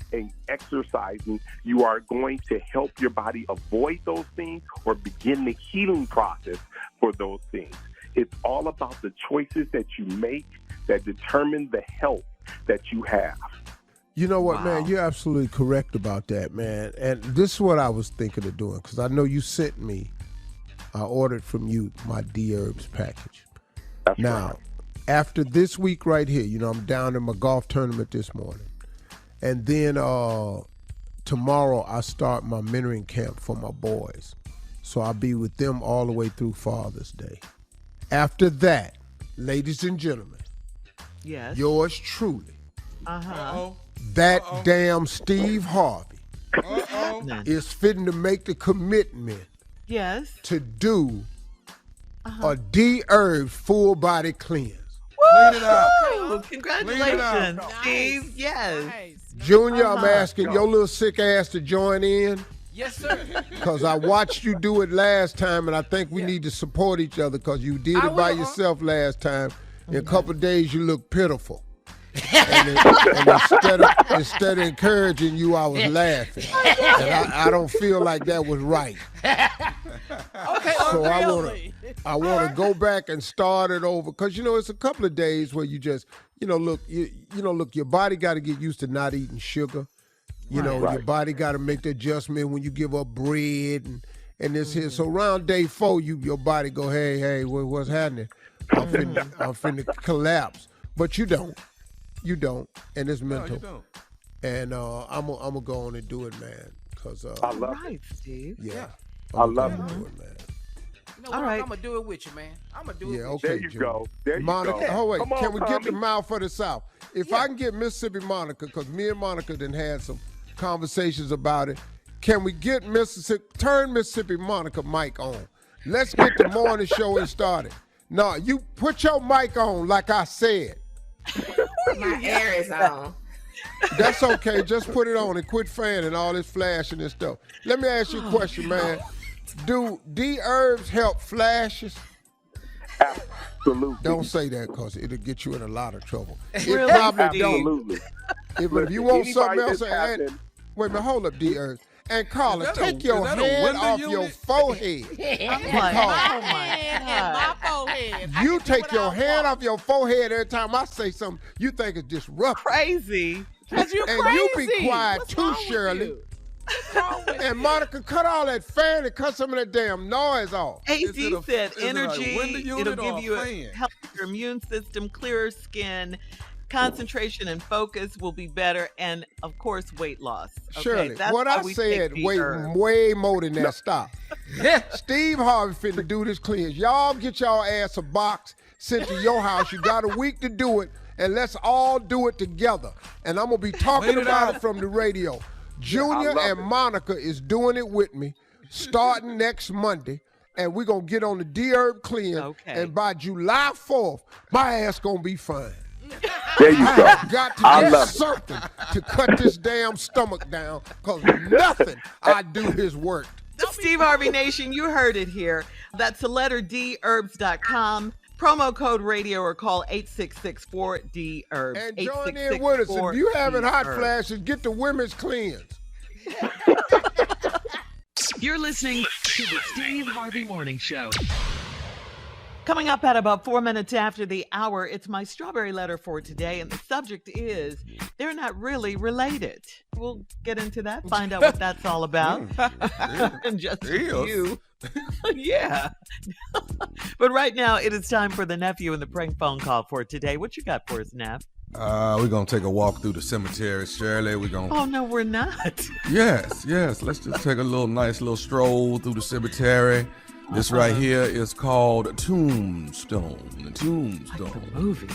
exercising, you are going to help your body avoid those things or begin the healing process for those things. It's all about the choices that you make that determine the health that you have. You know what, man? You're absolutely correct about that, man. And this is what I was thinking of doing, because I know you sent me, I ordered from you my Dherbs package. That's now, right. After this week right here, you know, I'm down in my golf tournament this morning. And then tomorrow I start my mentoring camp for my boys. So I'll be with them all the way through Father's Day. After that, ladies and gentlemen, yes, yours truly, Uh-huh. that damn Steve Harvey is fitting to make the commitment Yes. to do a Dherbs full body cleanse. Clean it up. Woo! Congratulations, Steve. Yes. Nice. Junior, I'm asking your little sick ass to join in. Yes, sir. Because I watched you do it last time, and I think we need to support each other because you did it by yourself last time. In a couple of days, you look pitiful. And instead of encouraging you, I was laughing. And I don't feel like that was right. Okay, so I want to go back and start it over because it's a couple of days where you just look your body got to get used to not eating sugar. Your body got to make the adjustment when you give up bread and this here. So around day 4, your body go, hey, what's happening? I'm finna collapse, but you don't, and it's mental. No, you don't. And I'm gonna go on and do it, man. Cause I love it, Steve. Yeah, I love it. Do it, man. You know what? I'm gonna do it with you, man. I'm gonna do it. Yeah, with okay. There you go. There you Monica, go. oh wait, Come on, can we Tommy. get the mouth for the South? If I can get Mississippi Monica, because me and Monica done had some conversations about it. Can we get turn Mississippi Monica mic on? Let's get the morning show started. No, you put your mic on like I said. My air is on. That's okay. Just put it on and quit fanning all this flashing and stuff. Let me ask you a question, man. Do Dherbs help flashes? Absolutely. Don't say that because it'll get you in a lot of trouble. It Really? probably Absolutely. don't. If you want something else, wait a minute, hold up, Dherbs. And Carla, take your hand off your forehead. I'm like, oh My forehead. You take your hand off your forehead every time I say something you think is disruptive. crazy. Because you're And crazy. you be quiet What's too, wrong with Shirley. you? What's wrong with And you? Monica, cut all that fan and cut some of that damn noise off. AD Is it said a energy, window unit it'll or give you a a fan? healthier immune system, clearer skin, concentration and focus will be better, and of course, weight loss. Okay? Shirley, That's what why I we said take Dherbs. way more than that. Stop. Steve Harvey finna do this cleanse. Y'all get y'all ass a box sent to your house. You got a week to do it, and let's all do it together. And I'm gonna be talking about it from the radio. Junior and Monica is doing it with me starting next Monday. And we're gonna get on the Dherbs cleanse. Okay. And by July 4th, my ass gonna be fine. There you go. I got to do something to cut this damn stomach down because nothing I do has worked. Steve Harvey Nation, you heard it here. That's the letter Dherbs.com. Promo code radio or call 866-4DHERBS. And join in with us. If you having hot flashes, get the women's cleanse. You're listening to the Steve Harvey Morning Show. Coming up at about 4 minutes after the hour, it's my strawberry letter for today, and the subject is they're not really related. We'll get into that, find out what that's all about. In just a few. Yeah. But right now, it is time for the nephew and the prank phone call for today. What you got for us, Neff? We're going to take a walk through the cemetery, Shirley. Oh, no, we're not. Yes. Let's just take a nice little stroll through the cemetery. This right here is called Tombstone. Tombstone. Like the movie.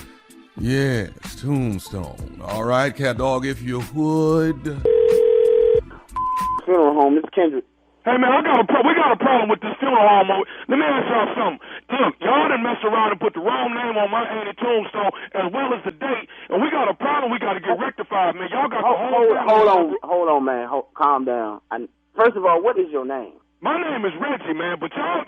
Yes, Tombstone. All right, cat dog, if you would. Funeral home, it's Kendrick. Hey man, we got a problem with this funeral home. Let me ask y'all something. Look, y'all done messed around and put the wrong name on my auntie tombstone as well as the date, and we got a problem. We got to get rectified, man. Y'all got the whole. Hold on, man. Calm down. First of all, what is your name? My name is Reggie, man, but y'all,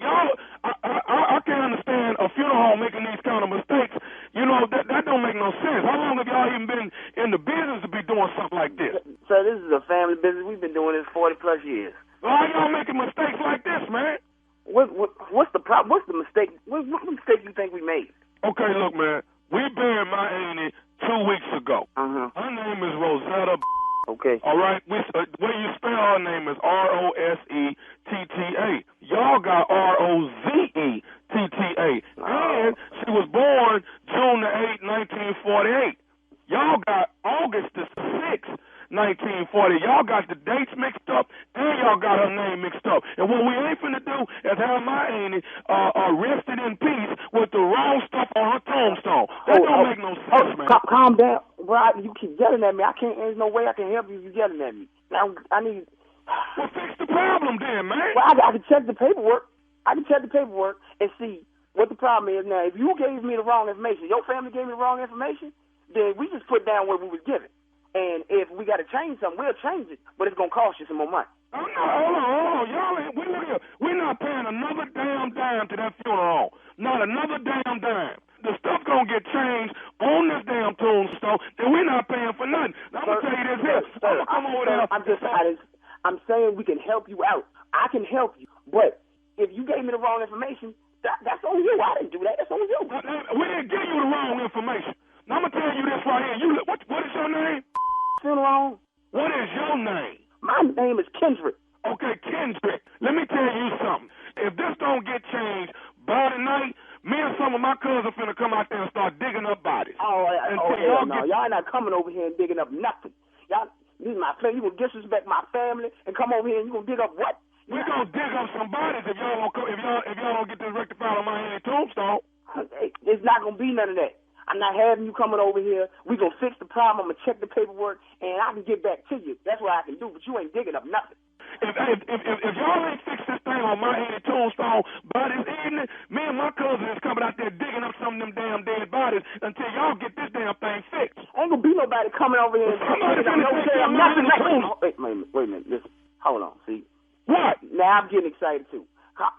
I can't understand a funeral home making these kind of mistakes. You know, that don't make no sense. How long have y'all even been in the business to be doing something like this? Sir, this is a family business. We've been doing this 40 plus years. Why y'all making mistakes like this, man? What's the problem? What's the mistake? What mistake you think we made? Okay, look, man, we buried my auntie 2 weeks ago. Uh-huh. Her name is Rosetta. Okay. All right. The way you spell her name is Rosetta. Y'all got Rozetta. And she was born June the 8th, 1948. Y'all got August the 6th, 1940. Y'all got the dates mixed up, and y'all got her name mixed up. And what we ain't finna do is have my auntie rested in peace with the wrong stuff on her tombstone. That don't make no sense, man. Calm down. Bro, you keep yelling at me. There's no way I can help you if you're yelling at me. Now, I need... Well, fix the problem then, man. Well, I can check the paperwork. and see what the problem is. Now, if you gave me the wrong information, your family gave me the wrong information, then we just put down what we was given. And if we got to change something, we'll change it, but it's going to cost you some more money. Oh, no, hold on. Y'all ain't, look here. We're not paying another damn dime to that funeral home. Not another damn dime. The stuff gonna get changed on this damn tombstone, and we're not paying for nothing. Now, I'm gonna tell you this here. I'm gonna come over there. I'm saying we can help you out. I can help you, but if you gave me the wrong information, that's on you. I didn't do that. That's on you. We didn't give you the wrong information. Now, I'm gonna tell you this right here. What is your name? Funeral. What is your name? My name is Kendrick. Okay, Kendrick. Let me tell you something. If this don't get changed by tonight, me and some of my cousins finna come out there and start digging up bodies. Hell no. Y'all not coming over here and digging up nothing. Y'all, this is my family. You gonna disrespect my family and come over here and you gonna dig up what? We gonna dig up some bodies if y'all don't get this rectified on my hand tombstone. It's not gonna be none of that. I'm not having you coming over here. We gonna fix the problem. I'm gonna check the paperwork and I can get back to you. That's what I can do. But you ain't digging up nothing. If y'all ain't fix this thing on my hand tombstone by this evening, me and my cousin is coming out there digging up some of them damn dead bodies until y'all get this damn thing fixed. Ain't gonna be nobody coming over here and digging up no damn nothing. Wait a minute. Listen. Hold on. See. What? Now I'm getting excited too.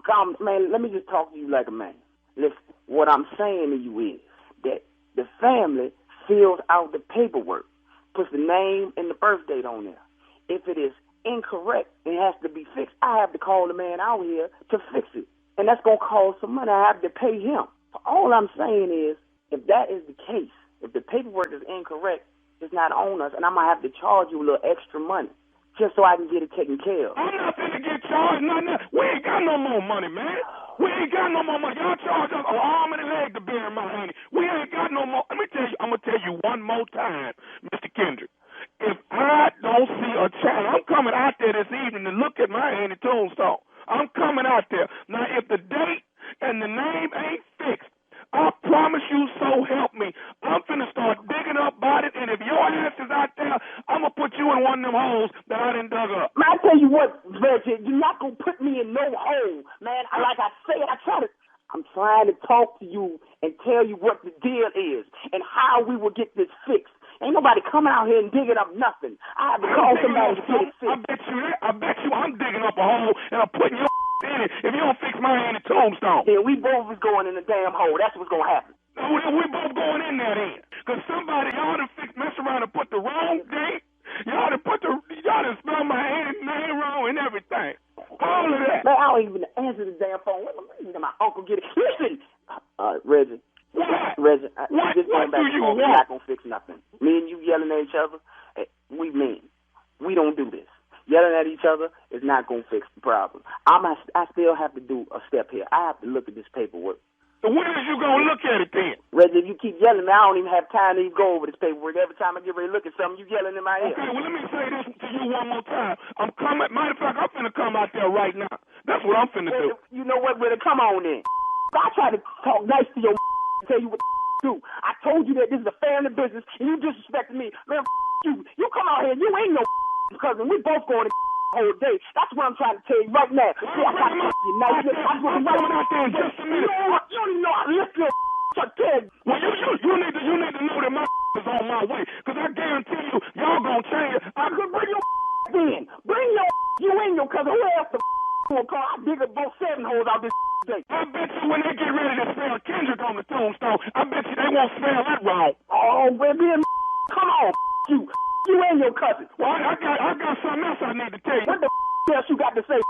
Come, man, let me just talk to you like a man. Listen, what I'm saying to you is that the family fills out the paperwork, puts the name and the birth date on there. If it is incorrect and has to be fixed, I have to call the man out here to fix it. And that's going to cost some money. I have to pay him. So all I'm saying is, if that is the case, if the paperwork is incorrect, it's not on us, and I'm going to have to charge you a little extra money just so I can get it taken care of. I'm not going to get charged nothing. We ain't got no more money, man. We ain't got no more money. Y'all charge us an arm and a leg to bury my auntie. We ain't got no more. Let me tell you, I'm going to tell you one more time, Mr. Kendrick. If I don't see a child, I'm coming out there this evening to look at my auntie tombstone. I'm coming out there. Now, if the date and the name ain't fixed, I promise you, so help me, I'm finna start digging up bodies, and if your ass is out there, I'm gonna put you in one of them holes that I done dug up. Man, I tell you what, Reggie, you're not gonna put me in no hole, man. Like I said, I'm trying to talk to you and tell you what the deal is and how we will get this fixed. Ain't nobody coming out here and digging up nothing. I have to call somebody to get it fixed. I bet you I'm digging up a hole and I'm putting your in it if you don't fix my auntie tombstone. Yeah, we both is going in the damn hole. That's what's gonna happen. We both going in there then. Because somebody, y'all done mess around and put the wrong date. Y'all done spelled my auntie's name wrong and everything. All of that. Man, I don't even answer the damn phone. Let my uncle get it. Listen, Reggie. What? Reggie, what do you want? We're not gonna fix nothing. Me and you yelling at each other, we mean. We don't do this. Yelling at each other is not gonna fix the problem. I still have to do a step here. I have to look at this paperwork. So when is you gonna look at it then? Reggie, if you keep yelling, man, I don't even have time to even go over this paperwork. Every time I get ready to look at something, you yelling in my ear. Okay, well, let me say this to you one more time. I'm coming. Matter of fact, I'm finna come out there right now. That's what I'm finna do. You know what, Reggie? Come on then. I try to talk nice to your tell you what to do. I told you that this is a family business, and you disrespected me. Man, you. You come out here, and you ain't no cousin. We both going to whole day. That's what I'm trying to tell you right now. See, I got you nice. I'm coming out there in just a minute. You don't even know I lift your head. Well, you need to know that my is on my way, because I guarantee y'all gonna change it. I could bring your in. Bring your you and your cousin. Who else the will call? I dig up both 7 holes out this day. I bet you when they get ready to spell Kendrick on the tombstone, I bet you they won't spell that wrong. Oh, baby, come on, you. You and your cousin. Well, I got something else I need to tell you. What the else you got to say?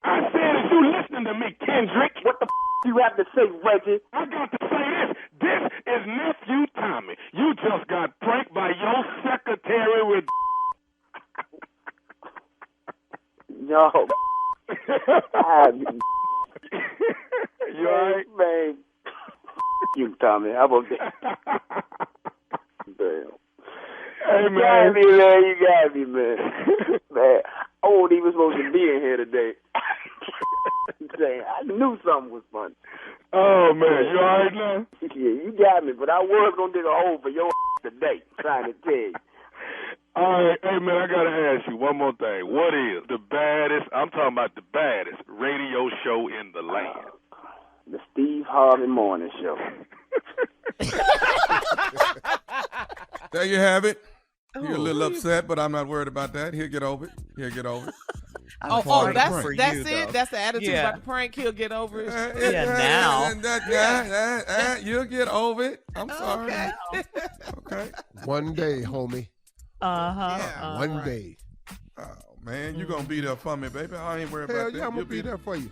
I said, is you listening to me, Kendrick? What the you have to say, Reggie? I got to say this. This is nephew Tommy. You just got pranked by your secretary with. Yo. You alright? Man. You, Tommy. How about that? Damn. Hey, man. You got me, man. Man, I wasn't even supposed to be in here today. I knew something was funny. Oh, man. You all right now? Yeah, you got me, but I was going to dig a hole for your today, trying to tell you. All right. Hey, man, I got to ask you one more thing. What is the baddest, I'm talking about the baddest radio show in the land? The Steve Harvey Morning Show. There you have it. You're a little upset, but I'm not worried about that. He'll get over it. That's it. That's the attitude about the prank. He'll get over it. You'll get over it. I'm sorry. Okay. One day, homie. One day. Oh man, you gonna be there for me, baby. I ain't worried about that. Yeah, I'm gonna be there for you.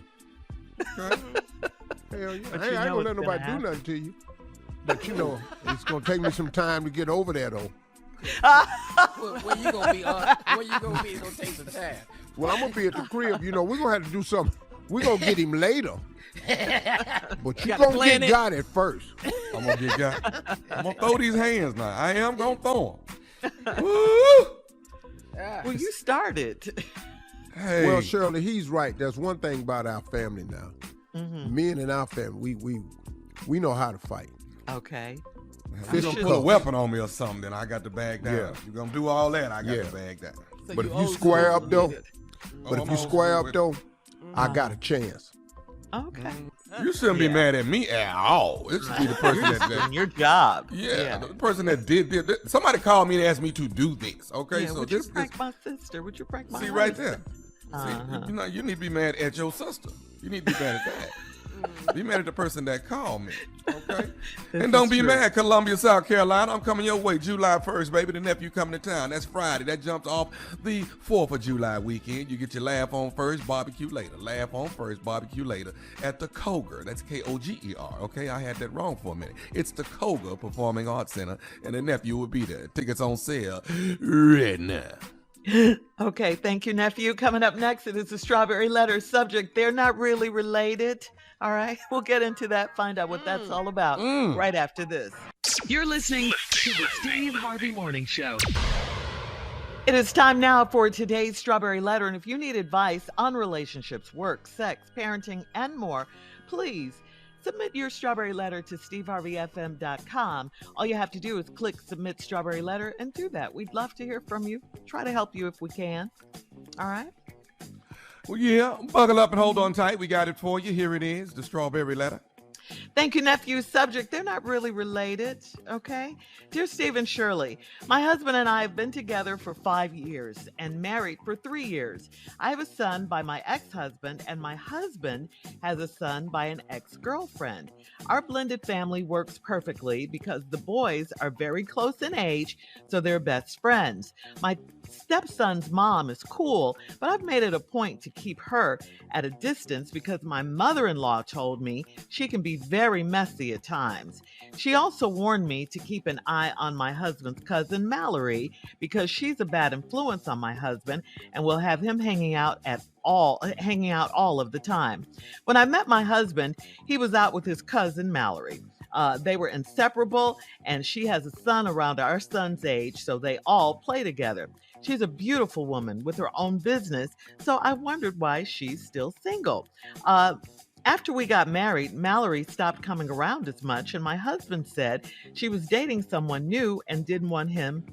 Okay. Hell yeah. I ain't gonna let nobody do nothing to you. But you know, it's gonna take me some time to get over there though. Where you gonna be? It's gonna take some time. Well, I'm gonna be at the crib. You know, we're gonna have to do something. We're gonna get him later. But you gonna get got it first. I'm gonna get got. I'm gonna throw these hands now. I am gonna throw them. Well, you started. Hey. Well, Shirley, he's right. There's one thing about our family now. Mm-hmm. Men in our family, we know how to fight. Okay. You're gonna put a weapon on me or something, then I got to bag down. Yeah. You're gonna do all that, I got to bag down. So but if you square up though, I got a chance. Okay. You shouldn't be mad at me at all. It should be the person that's doing your job. Yeah, the person that did. Somebody called me and asked me to do this. Okay, so would you prank my sister? Would you prank my husband? Right there. See, you need to be mad at your sister. You need to be mad at that. Be mad at the person that called me, okay? And don't be mad, Columbia, South Carolina. I'm coming your way July 1st, baby. The nephew coming to town. That's Friday. That jumps off the 4th of July weekend. You get your laugh on first, barbecue later. Laugh on first, barbecue later at the Koger. That's Koger, okay? I had that wrong for a minute. It's the Koger Performing Arts Center, and the nephew will be there. Tickets on sale right now. Okay, thank you, nephew. Coming up next, it is the Strawberry Letter subject. They're not really related. All right, we'll get into that, find out what that's all about right after this. You're listening to the Steve Harvey Morning Show. It is time now for today's Strawberry Letter. And if you need advice on relationships, work, sex, parenting, and more, please submit your Strawberry Letter to steveharveyfm.com. All you have to do is click Submit Strawberry Letter and do that. We'd love to hear from you. Try to help you if we can. All right? Well, yeah, buckle up and hold on tight. We got it for you. Here it is, the Strawberry Letter. Thank you, nephew. Subject, they're not really related, okay? Dear Steve and Shirley, my husband and I have been together for 5 years and married for 3 years. I have a son by my ex-husband, and my husband has a son by an ex-girlfriend. Our blended family works perfectly because the boys are very close in age, so they're best friends. My stepson's mom is cool, but I've made it a point to keep her at a distance because my mother-in-law told me she can be very messy at times. She also warned me to keep an eye on my husband's cousin Mallory because she's a bad influence on my husband and will have him hanging out all of the time. When I met my husband, he was out with his cousin Mallory. They were inseparable, and she has a son around our son's age, so they all play together. She's a beautiful woman with her own business, so I wondered why she's still single. After we got married, Mallory stopped coming around as much, and my husband said she was dating someone new and didn't want him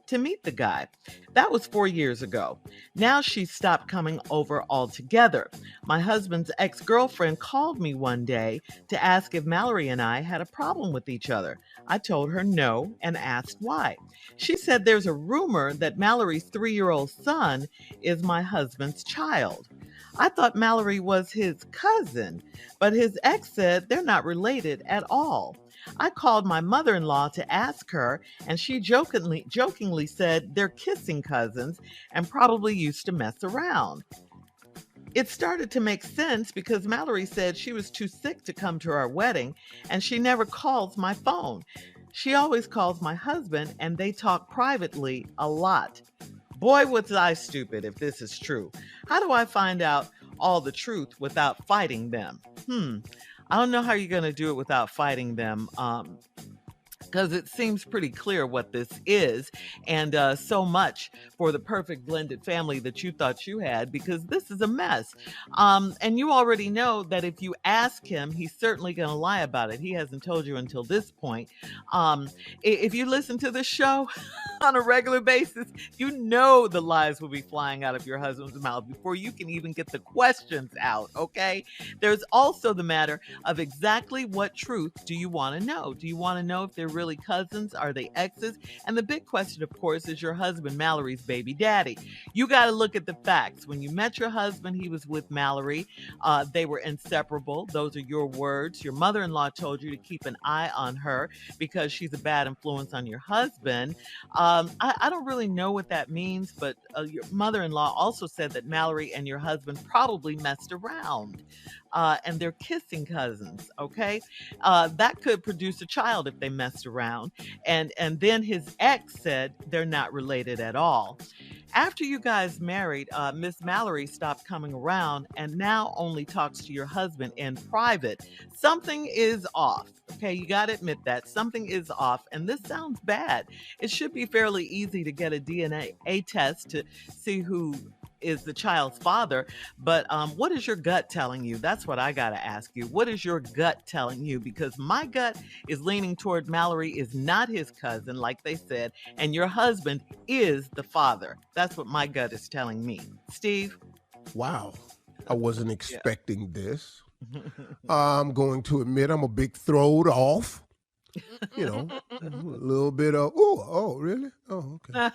to meet the guy. That was 4 years ago. Now she stopped coming over altogether. My husband's ex-girlfriend called me one day to ask if Mallory and I had a problem with each other. I told her no and asked why. She said there's a rumor that Mallory's 3-year-old son is my husband's child. I thought Mallory was his cousin, but his ex said they're not related at all. I called my mother-in-law to ask her, and she jokingly said they're kissing cousins and probably used to mess around. It started to make sense because Mallory said she was too sick to come to our wedding, and she never calls my phone. She always calls my husband, and they talk privately a lot. Boy, was I stupid if this is true. How do I find out all the truth without fighting them? I don't know how you're going to do it without fighting them. Because it seems pretty clear what this is, and so much for the perfect blended family that you thought you had, because this is a mess. And you already know that if you ask him, he's certainly going to lie about it. He hasn't told you until this point. If you listen to the show on a regular basis, you know the lies will be flying out of your husband's mouth before you can even get the questions out, okay? There's also the matter of exactly what truth do you want to know? Do you want to know if they're really really cousins? Are they exes? And the big question, of course, is your husband Mallory's baby daddy? You got to look at the facts. When you met your husband, he was with Mallory. They were inseparable. Those are your words. Your mother-in-law told you to keep an eye on her because she's a bad influence on your husband. I don't really know what that means, but your mother-in-law also said that Mallory and your husband probably messed around. And they're kissing cousins, okay? That could produce a child if they messed around. And then his ex said they're not related at all. After you guys married, Miss Mallory stopped coming around and now only talks to your husband in private. Something is off, okay? You got to admit that. Something is off, and this sounds bad. It should be fairly easy to get a DNA test to see who is the child's father, but what is your gut telling you? That's what I gotta ask you. What is your gut telling you? Because my gut is leaning toward Mallory is not his cousin, like they said, and your husband is the father. That's what my gut is telling me. Steve? Wow, I wasn't expecting this. I'm going to admit I'm a big throwed off. You know, a little bit of, oh, really? Oh, okay.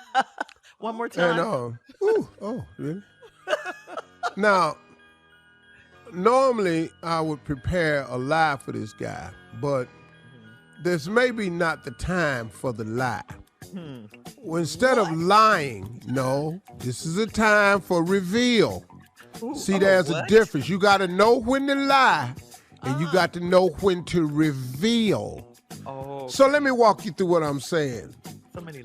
One more time. And, oh, really? Now, normally I would prepare a lie for this guy, but this may be not the time for the lie. Well, instead of lying, no, this is a time for reveal. See, there's a difference. You got to know when to lie, and you got to know when to reveal. Oh. So let me walk you through what I'm saying.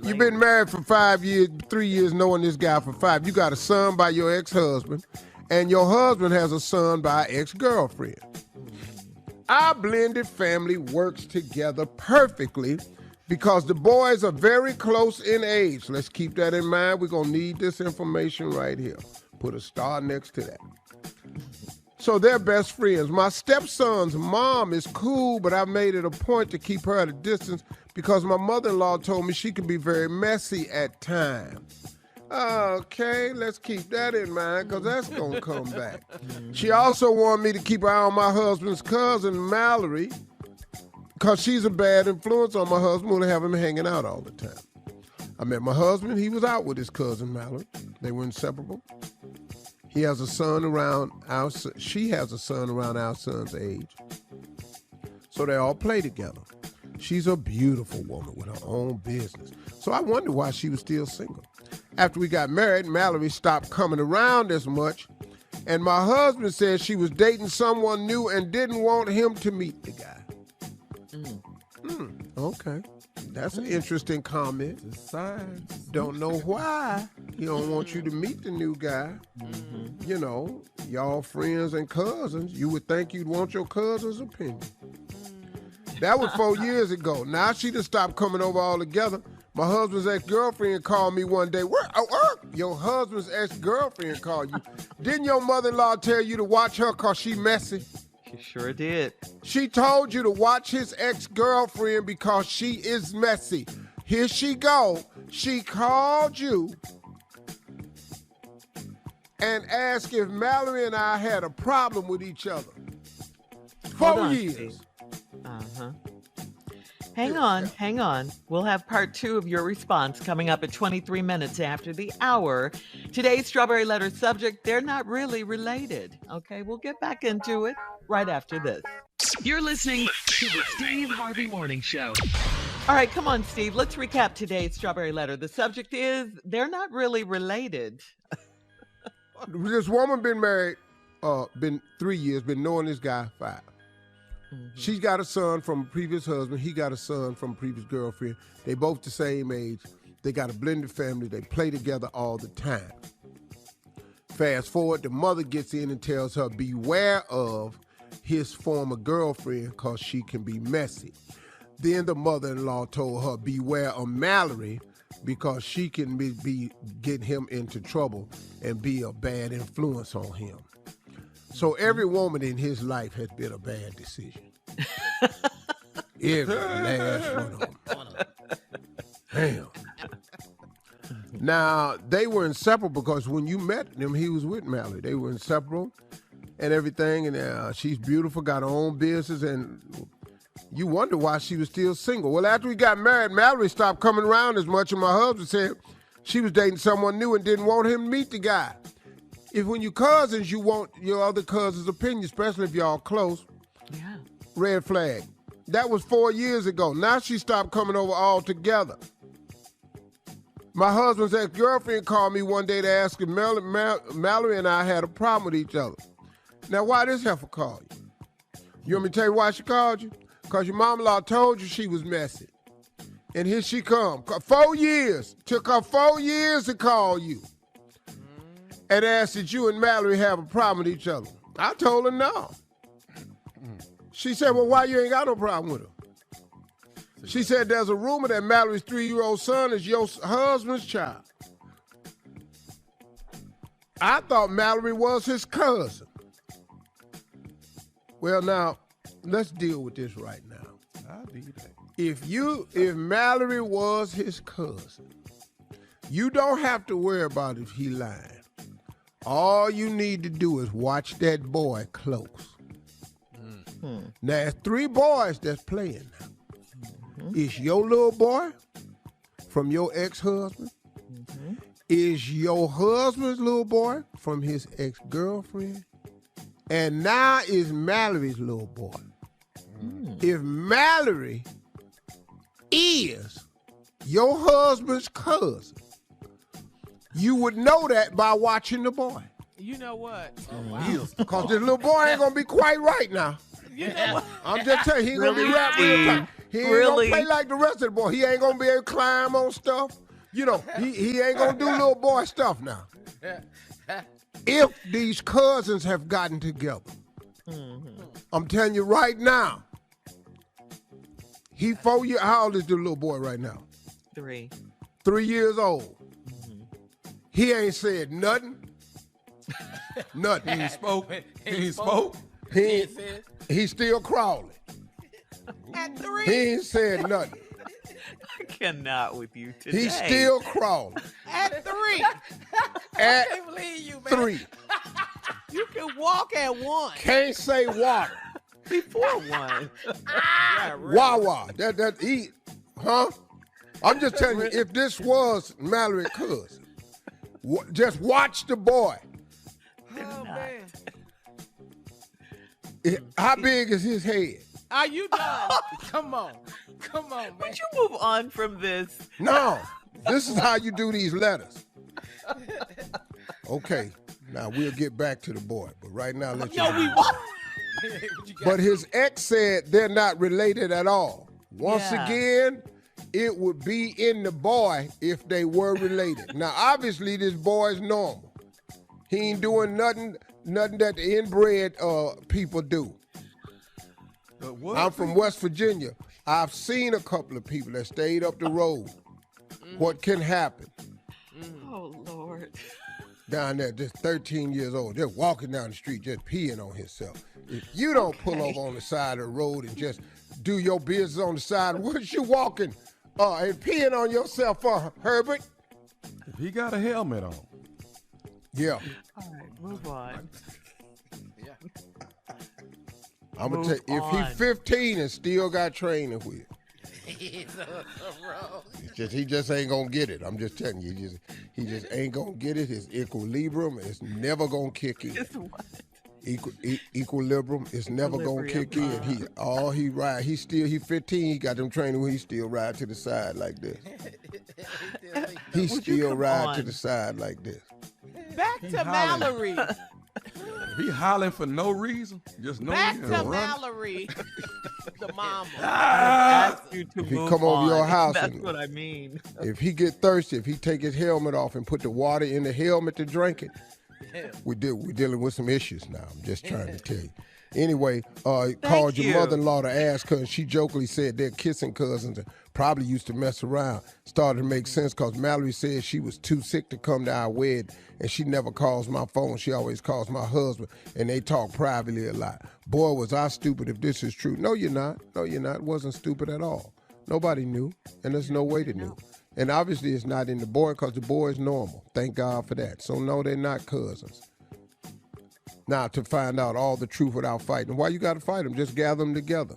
You've been married for 5 years, 3 years, knowing this guy for 5. You got a son by your ex-husband, and your husband has a son by an ex-girlfriend. Our blended family works together perfectly because the boys are very close in age. Let's keep that in mind. We're going to need this information right here. Put a star next to that. So they're best friends. My stepson's mom is cool, but I made it a point to keep her at a distance because my mother-in-law told me she can be very messy at times. Okay, let's keep that in mind because that's going to come back. She also wanted me to keep an eye on my husband's cousin, Mallory, because she's a bad influence on my husband when I have him hanging out all the time. I met my husband. He was out with his cousin, Mallory. They were inseparable. He has a son around she has a son around our son's age. So they all play together. She's a beautiful woman with her own business. So I wondered why she was still single. After we got married, Mallory stopped coming around as much, and my husband said she was dating someone new and didn't want him to meet the guy. Okay. That's an interesting comment. Don't know why he don't want you to meet the new guy. You know, y'all friends and cousins. You would think you'd want your cousin's opinion. That was 4 years ago. Now she just stopped coming over altogether. My husband's ex-girlfriend called me one day. Your husband's ex-girlfriend called you. Didn't your mother-in-law tell you to watch her because she messy? She sure did. She told you to watch his ex-girlfriend because she is messy. Here she go. She called you and asked if Mallory and I had a problem with each other. 4 years. Hang on. We'll have part 2 of your response coming up at 23 minutes after the hour. Today's Strawberry Letter subject, they're not really related. Okay, we'll get back into it right after this. You're listening to the Steve Harvey Morning Show. All right, come on, Steve. Let's recap today's Strawberry Letter. The subject is, they're not really related. This woman been married, been 3 years, been knowing this guy 5. She's got a son from a previous husband. He got a son from a previous girlfriend. They both the same age. They got a blended family. They play together all the time. Fast forward, the mother gets in and tells her, beware of his former girlfriend because she can be messy. Then the mother-in-law told her, beware of Mallory because she can be getting him into trouble and be a bad influence on him. So every woman in his life has been a bad decision. Every last one of them. Damn. Now, they were inseparable because when you met them, he was with Mallory. They were inseparable and everything. And she's beautiful, got her own business. And You wonder why she was still single. Well, after we got married, Mallory stopped coming around as much, and my husband said she was dating someone new and didn't want him to meet the guy. If when you cousins, you want your other cousin's opinion, especially if y'all close. Yeah. Red flag. That was 4 years ago. Now she stopped coming over altogether. My husband's ex-girlfriend called me one day to ask if Mallory and I had a problem with each other. Now, why this heifer call you? You want me to tell you why she called you? Because your mom-in-law told you she was messy. And here she come. 4 years. Took her 4 years to call you. And asked that you and Mallory have a problem with each other. I told her no. She said, well, why you ain't got no problem with her? She said there's a rumor that Mallory's 3-year-old son is your husband's child. I thought Mallory was his cousin. Well, now, let's deal with this right now. I'll do that. If Mallory was his cousin, you don't have to worry about if he lying. All you need to do is watch that boy close. Now, there's 3 boys that's playing now. It's your little boy from your ex-husband. Is your husband's little boy from his ex-girlfriend. And now is Mallory's little boy. If Mallory is your husband's cousin, you would know that by watching the boy. You know what? Because this little boy ain't going to be quite right now. You know what? I'm just telling you, he ain't going to be right real time. He ain't going to play like the rest of the boy. He ain't going to be able to climb on stuff. You know, he ain't going to do little boy stuff now. If these cousins have gotten together, I'm telling you right now, he 4 years, how old is the little boy right now? 3. 3 years old. He ain't said nothing. Nothing. He spoke. He spoke. He's still crawling. At 3. He ain't said nothing. I cannot with you today. He's still crawling. At 3. At I can't believe you, man. 3. You can walk at 1. Can't say water. Before 1. Yeah, really. Wawa. I'm just telling you, if this was Mallory's cousin, just watch the boy. Oh, man. How big is his head? Are you done? Come on, man. Would you move on from this? No. This is how you do these letters. Okay. Now we'll get back to the boy, but right now let's. No, we won't. But his ex said they're not related at all. Once again, it would be in the boy if they were related. Now, obviously, this boy's normal. He ain't doing nothing that the inbred people do. I'm from West Virginia. I've seen a couple of people that stayed up the road. What can happen? Oh, Lord. Down there, just 13 years old, just walking down the street, just peeing on himself. If you don't pull over on the side of the road and just do your business on the side, what you walking and peeing on yourself for, Herbert? If he got a helmet on. Yeah. All right, move on. I'm going to tell you, if he's 15 and still got training wheels, he just ain't going to get it. I'm just telling you, he just ain't going to get it. His equilibrium is never going to kick in. Equilibrium is never going to kick in. He's 15, he got them training wheels, he still ride to the side like this. He still ride to the side like this. Back to Mallory. If he hollering for no reason, just no Back reason. to Mallory, the mama. If he come over your house, That's what I mean. If he get thirsty, if he take his helmet off and put the water in the helmet to drink it, we're dealing with some issues now. I'm just trying to tell you. Anyway, called your mother-in-law to ask her, and she jokingly said they're kissing cousins and probably used to mess around. Started to make sense because Mallory said she was too sick to come to our wedding, and she never calls my phone. She always calls my husband, and they talk privately a lot. Boy, was I stupid if this is true. No, you're not. No, you're not. It wasn't stupid at all. Nobody knew, and there's no way to know. And obviously it's not in the boy because the boy is normal. Thank God for that. So no, they're not cousins. Now, to find out all the truth without fighting. Why you got to fight them? Just gather them together.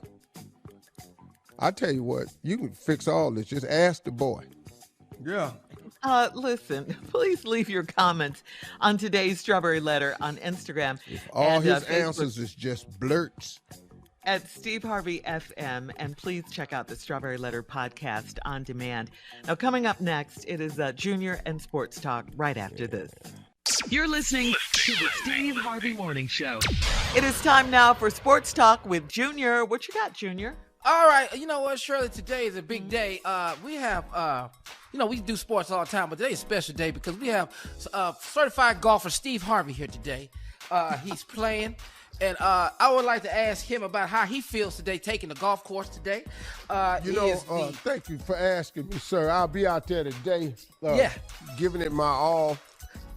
I tell you what, you can fix all this. Just ask the boy. Yeah. Listen, please leave your comments on today's Strawberry Letter on Instagram. All his answers is just blurts. At Steve Harvey FM, and please check out the Strawberry Letter podcast on demand. Now, coming up next, it is Junior and Sports Talk right after this. You're listening to the Steve Harvey Morning Show. It is time now for Sports Talk with Junior. What you got, Junior? All right, you know what, Shirley, today is a big day. We have, we do sports all the time, but today is a special day because we have certified golfer Steve Harvey here today. He's playing. And I would like to ask him about how he feels today taking the golf course today. Thank you for asking me, sir. I'll be out there today giving it my all.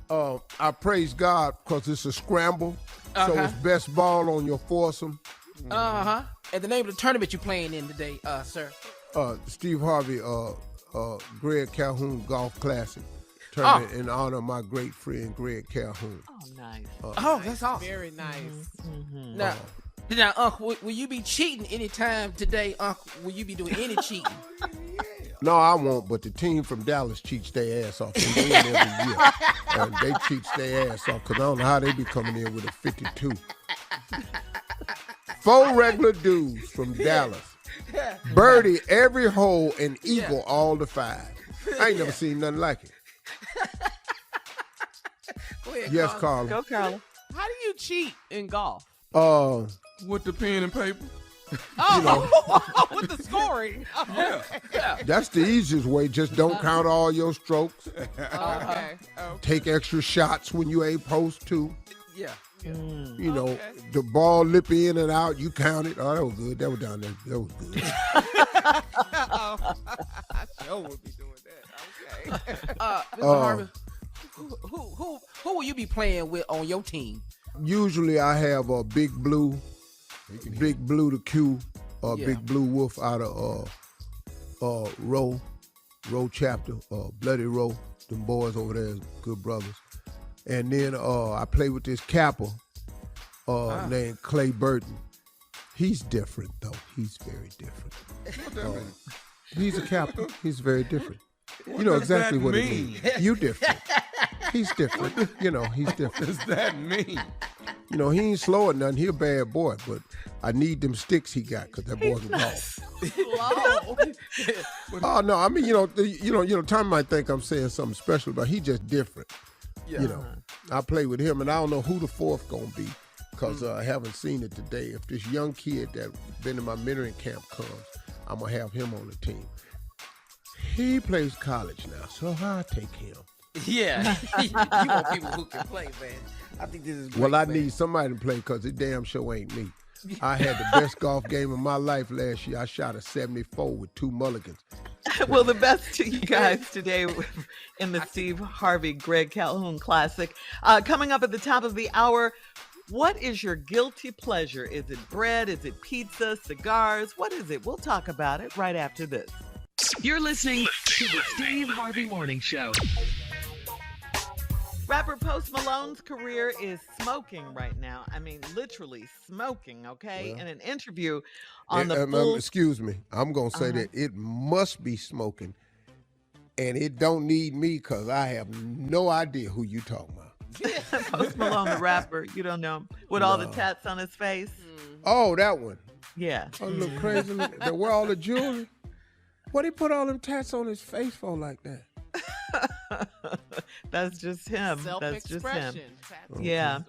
I praise God because it's a scramble, so it's best ball on your foursome. Uh-huh. And the name of the tournament you're playing in today, sir? Steve Harvey, Greg Calhoun Golf Classic. Tournament in honor of my great friend Greg Calhoun. Oh, nice. That's awesome. Very nice. Mm-hmm. Now, Uncle, will you be cheating anytime today, Uncle? Will you be doing any cheating? No, I won't, but the team from Dallas cheats their ass off. They win every year. And they cheats their ass off because I don't know how they be coming in with a 52. 4 regular dudes from Dallas. Birdie every hole and eagle all the 5. I ain't never seen nothing like it. Go ahead, Yes, Carla. Carla. Go, Carla. How do you cheat in golf? With the pen and paper. With the scoring. Yeah. That's the easiest way. Just don't count all your strokes. Okay. Take extra shots when you ain't supposed to. Yeah. You know, the ball lip in and out, you count it. Oh, that was good. That was down there. That was good. I sure would be doing that. Okay. Mr. Harvey, who will you be playing with on your team? Usually I have a Big Blue the Q, Big Blue Wolf out of Row chapter, Bloody Row. Them boys over there is good brothers. And then I play with this capper named Clay Burton. He's different though. He's very different. He's a capper. He's very different. You know exactly what it means. You different. He's different. You know, he's different. What does that mean? You know, he ain't slow or nothing. He a bad boy, but I need them sticks he got because that boy's a golf. Oh no, I mean, Tom might think I'm saying something special, but he just different. Yeah. You know, I play with him, and I don't know who the fourth gonna be because I haven't seen it today. If this young kid that been in my mentoring camp comes, I'm gonna have him on the team. He plays college now, so I'll take him. Yeah, you want people who can play, man. I think this is great, well, I man. need somebody to play because it damn sure ain't me. I had the best golf game of my life last year. I shot a 74 with 2 mulligans. Well, the best to you guys today in the Steve Harvey Greg Calhoun Classic. Coming up at the top of the hour, what is your guilty pleasure? Is it bread? Is it pizza? Cigars? What is it? We'll talk about it right after this. You're listening to the Steve Harvey Morning Show. Rapper Post Malone's career is smoking right now. I mean, literally smoking, okay? Well, in an interview on the full... Excuse me. I'm going to say that it must be smoking, and it don't need me because I have no idea who you talking about. Post Malone, the rapper. You don't know him? With all the tats on his face? Oh, that one. Yeah. Oh, look crazy. They wear all the jewelry. What he put all them tats on his face for like that? That's just him. That's just him. Okay. Yeah.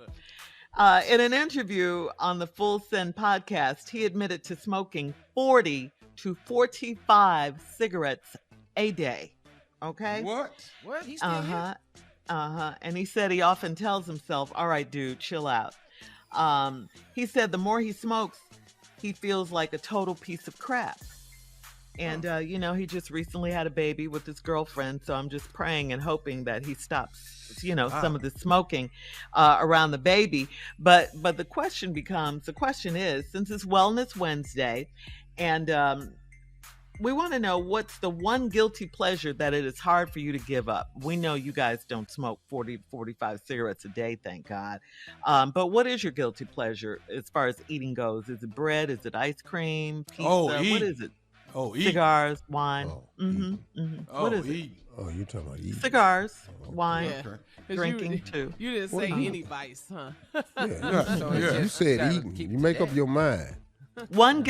In an interview on the Full Send podcast, he admitted to smoking 40 to 45 cigarettes a day. Okay? What? He's still here? And he said he often tells himself, all right, dude, chill out. He said the more he smokes, he feels like a total piece of crap. And, he just recently had a baby with his girlfriend. So I'm just praying and hoping that he stops, some of the smoking around the baby. But the question is, since it's Wellness Wednesday, and we want to know what's the one guilty pleasure that it is hard for you to give up. We know you guys don't smoke 40, 45 cigarettes a day, thank God. But what is your guilty pleasure as far as eating goes? Is it bread? Is it ice cream? Pizza? What is it? Cigars, wine. What is it? Oh, you're talking about eating. Cigars, wine, Yeah. drinking too. You didn't say any vice, huh? You said eating. You make up your mind. What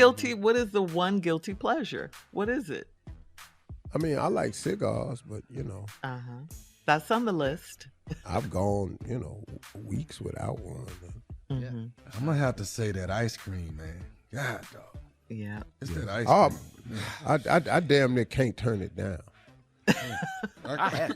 is the one guilty pleasure? What is it? I mean, I like cigars, but That's on the list. I've gone, weeks without one. I'm gonna have to say that ice cream, man. God, dog. Yeah. It's that ice cream. I damn near can't turn it down. I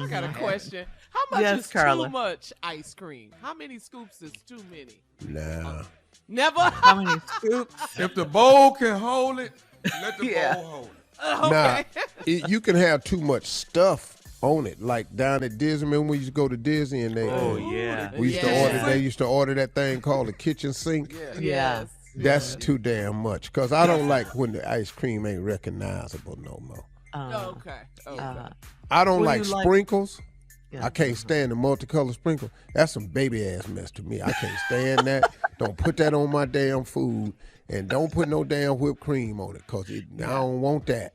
got a question. How much is Carla. too much ice cream? How many scoops is too many? Nah. Never. How many scoops? If the bowl can hold it, let the bowl hold it. Now, you can have too much stuff on it, like down at Disney. Remember when we used to go to Disney and we used to order that thing called the kitchen sink. Yes. That's too damn much because I don't like when the ice cream ain't recognizable no more. Okay. I don't like sprinkles. Yeah. I can't stand the multicolored sprinkle. That's some baby ass mess to me. I can't stand that. Don't put that on my damn food, and don't put no damn whipped cream on it, cause I don't want that.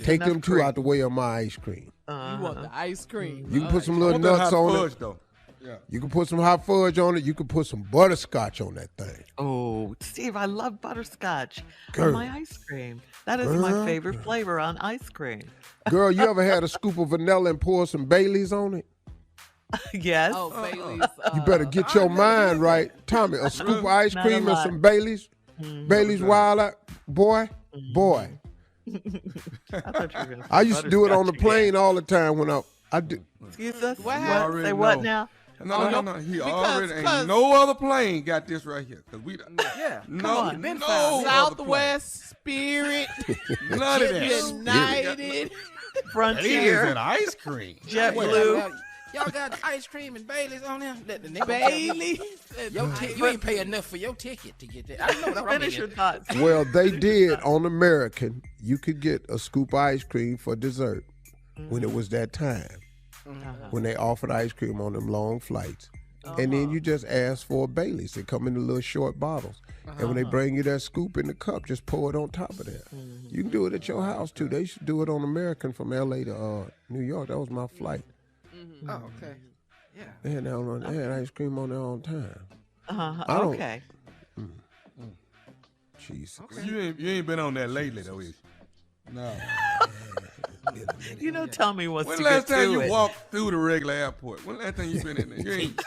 Take them two out the way of my ice cream. You want the ice cream? You can put some little nuts on it. Though. Yeah. You can put some hot fudge on it. You can put some butterscotch on that thing. Oh, Steve, I love butterscotch on my ice cream. That is my favorite flavor on ice cream. Girl, you ever had a scoop of vanilla and pour some Baileys on it? Yes. Oh, Baileys. You better get your mind right. Tommy, a scoop of ice cream and some Baileys. Baileys Wild Out. Boy. I used to do it on the plane all the time when I did. Excuse us? Say what now? No. He already ain't no other plane got this right here. Cause we no Southwest, Spirit, none of that. United, Frontier, and ice cream. JetBlue. Y'all got ice cream and Baileys on there? Baileys. You ain't pay enough for your ticket to get that. I know that. Finish your thoughts. Well, they did on American. You could get a scoop of ice cream for dessert when it was that time. When they offered ice cream on them long flights. And then you just ask for a Baileys. They come in the little short bottles. And when they bring you that scoop in the cup, just pour it on top of that. You can do it at your house, too. They should do it on American from L.A. to New York. That was my flight. Oh, okay. Yeah. They had ice cream on there all the time. Okay. Jesus. Okay. You ain't been on that lately, though, is you? No. Tell me what's when last time you walked through the regular airport? When last time you been in there? You ain't.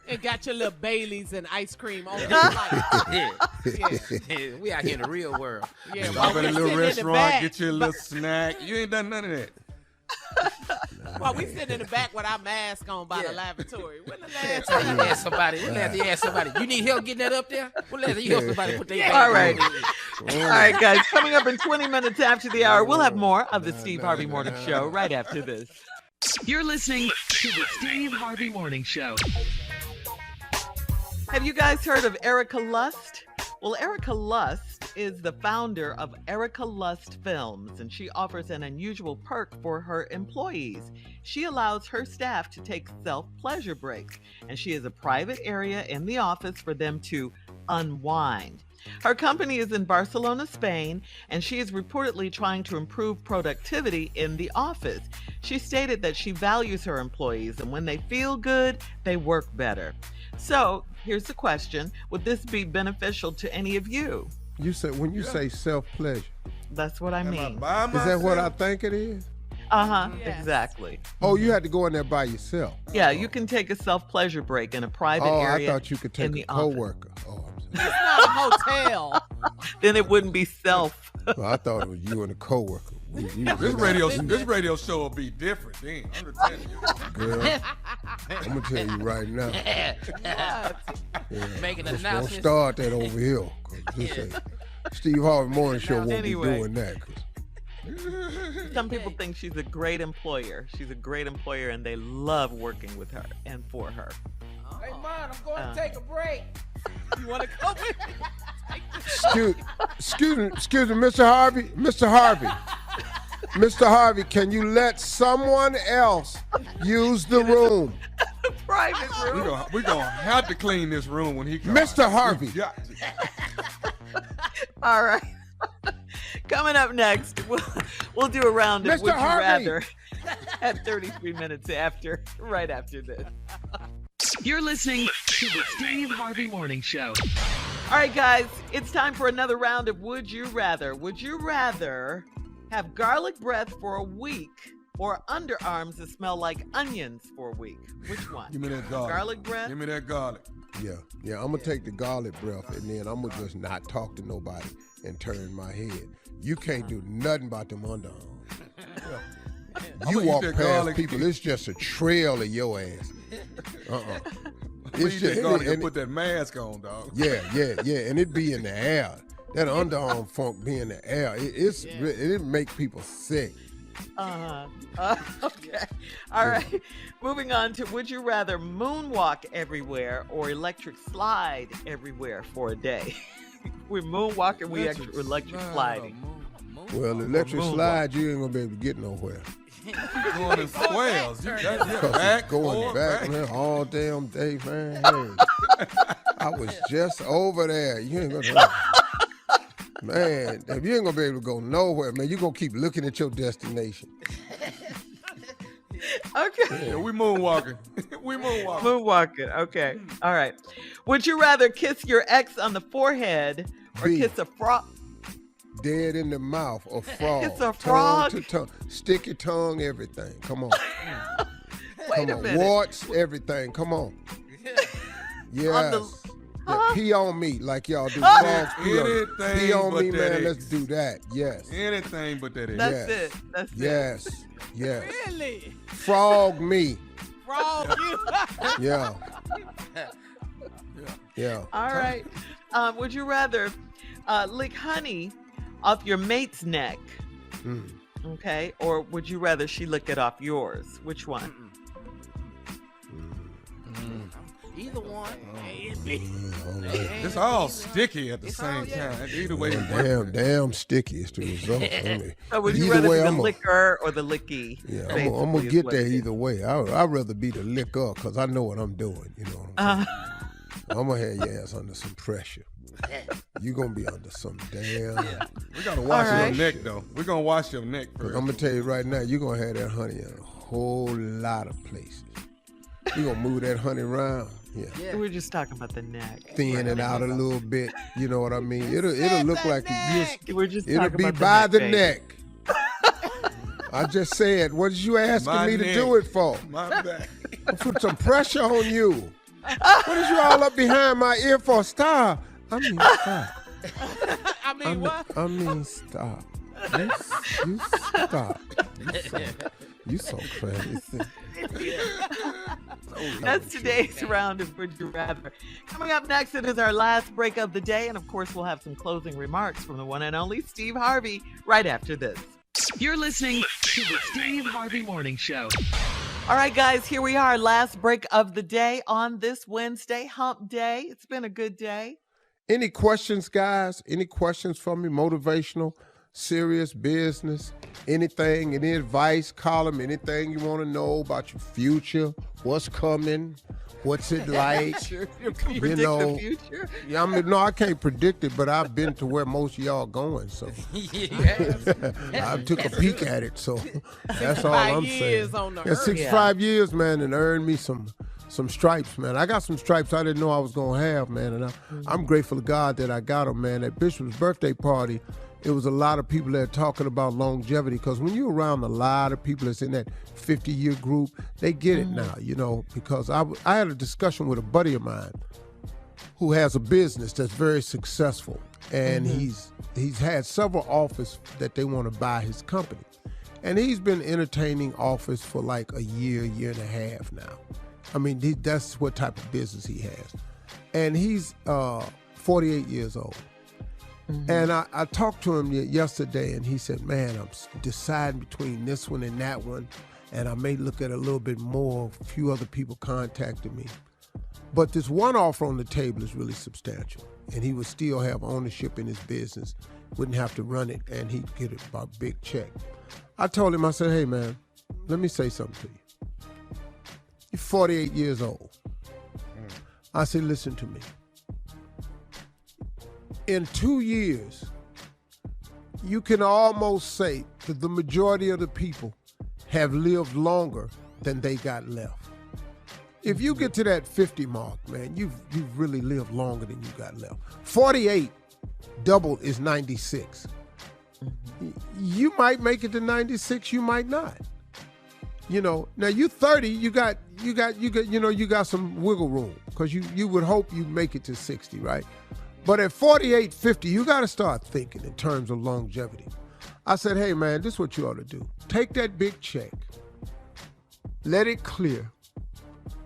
And got your little Baileys and ice cream on the flight. Yeah. We out here in the real world. Yeah, stop at a little restaurant, get you a little snack. You ain't done none of that. While we sitting in the back with our mask on by the lavatory. When the last time you ask somebody, you need help getting that up there? When last time you help somebody put their All right. All right, guys. Coming up in 20 minutes after the hour, we'll have more of the Steve Harvey Morning Show right after this. You're listening to the Steve Harvey Morning Show. Have you guys heard of Erica Lust? Well, Erica Lust is the founder of Erica Lust Films, and she offers an unusual perk for her employees. She allows her staff to take self-pleasure breaks, and she has a private area in the office for them to unwind. Her company is in Barcelona, Spain, and she is reportedly trying to improve productivity in the office. She stated that she values her employees, and when they feel good, they work better. So, here's the question. Would this be beneficial to any of you? You said when you say self-pleasure. That's what I mean. Is that what I think it is? Yes. Exactly. Oh, you had to go in there by yourself. Yeah, you can take a self-pleasure break in a private area. I thought you could take a coworker. Oh, it's not a hotel. Then it wouldn't be self. Well, I thought it was you and a coworker. This radio show will be different then. I'm just telling you. Girl, I'm gonna tell you right now. Making an Don't announcement. start that over here. Steve Harvey Morning Show won't be doing that. Some people think she's a great employer. She's a great employer, and they love working with her and for her. Hey, Mom, I'm going to take a break. You want to come with me? Excuse me, Mr. Harvey. Mr. Harvey, can you let someone else use the room? Private room. We're going to have to clean this room when he comes. Mr. Harvey. All right. Coming up next, we'll do a round of Mr. Would You Harvey. Rather at 33 minutes right after this. You're listening to the Steve Harvey Morning Show. All right, guys, it's time for another round of Would You Rather. Would you rather have garlic breath for a week or underarms that smell like onions for a week? Which one? Give me that garlic. Garlic breath? Give me that garlic. Yeah, I'm gonna take the garlic breath and then I'm gonna just not talk to nobody and turn my head. You can't do nothing about them underarms. You I'ma walk eat that past garlic. people, it's just a trail of your ass. It's just garlic and put that mask on, dog. Yeah, and it be in the air. That underarm funk be in the air. It make people sick. Okay. All right. Moving on to Would you rather moonwalk everywhere or electric slide everywhere for a day? We're moonwalking, we electric sliding. Well, electric slide, you ain't gonna be able to get nowhere. Going in swells. Going back, man, all damn day, man. Hey, I was just over there. You ain't gonna. Man, if you ain't gonna be able to go nowhere, man, you're gonna keep looking at your destination. Okay. Yeah, we moonwalking. Moonwalking. Okay. All right. Would you rather kiss your ex on the forehead or kiss a frog? Dead in the mouth, or frog. Kiss a frog? Tongue to tongue. Stick your tongue, everything. Come on. Wait a minute. Warts, everything. Come on. Yes. Pee on me like y'all do. Frogs pee on me. Pee on me, man. Let's do that. Yes. Anything but that. That's it. That's it. Yes. Really? Frog me. Frog you. Yeah. All right. Would you rather lick honey off your mate's neck? Okay. Or would you rather she lick it off yours? Which one? Either one. It's all sticky at the same time. Either way, damn sticky is the result. So would you rather be the licker or the licky? Yeah, I'm gonna get there either way. I'd rather be the licker because I know what I'm doing. You know what I'm saying? I'm gonna have your ass under some pressure. You're gonna be under some damn. We gotta wash your neck though. We're gonna wash your neck first. I'm gonna tell you right now, you're gonna have that honey in a whole lot of places. You're gonna move that honey around. Yeah. We're just talking about the neck. Thin it out a little bit. You know what I mean? It'll look like we're just it'll talking be about by the baby. neck. I just said, what did you asking me to do it for? My back. I'll put some pressure on you. What is you all up behind my ear for? Stop. I mean, stop. What? I mean, stop. You stop. You so crazy. That's today's round of Would You Rather. Coming up next, it is our last break of the day. And of course, we'll have some closing remarks from the one and only Steve Harvey right after this. You're listening to the Steve Harvey Morning Show. All right, guys, here we are. Last break of the day on this Wednesday, hump day. It's been a good day. Any questions, guys? Any questions for me? Motivational, serious business, anything, any advice, column, anything you want to know about your future, what's coming, what's it like? You can predict the future? Yeah, I mean, no, I can't predict it, but I've been to where most of y'all going, so I took a peek at it, so that's all I'm saying. 65 years, man, and earned me some stripes, man. I got some stripes I didn't know I was going to have, man, and I'm grateful to God that I got them, man. At Bishop's birthday party, it was a lot of people that talking about longevity, because when you're around a lot of people that's in that 50-year group, they get it now, you know, because I had a discussion with a buddy of mine who has a business that's very successful, and he's had several offers that they want to buy his company, and he's been entertaining offers for like a year and a half now. I mean, that's what type of business he has, and he's 48 years old. And I talked to him yesterday, and he said, man, I'm deciding between this one and that one, and I may look at a little bit more. A few other people contacted me. But this one offer on the table is really substantial, and he would still have ownership in his business, wouldn't have to run it, and he'd get a big check. I told him, I said, hey, man, let me say something to you. You're 48 years old. I said, listen to me. In 2 years, you can almost say that the majority of the people have lived longer than they got left. If you get to that 50 mark, man, you've really lived longer than you got left. 48 double is 96. You might make it to 96, you might not. You know, now you 30, you got some wiggle room because you would hope you make it to 60, right? But at 48, 50, you got to start thinking in terms of longevity. I said, hey, man, this is what you ought to do. Take that big check. Let it clear.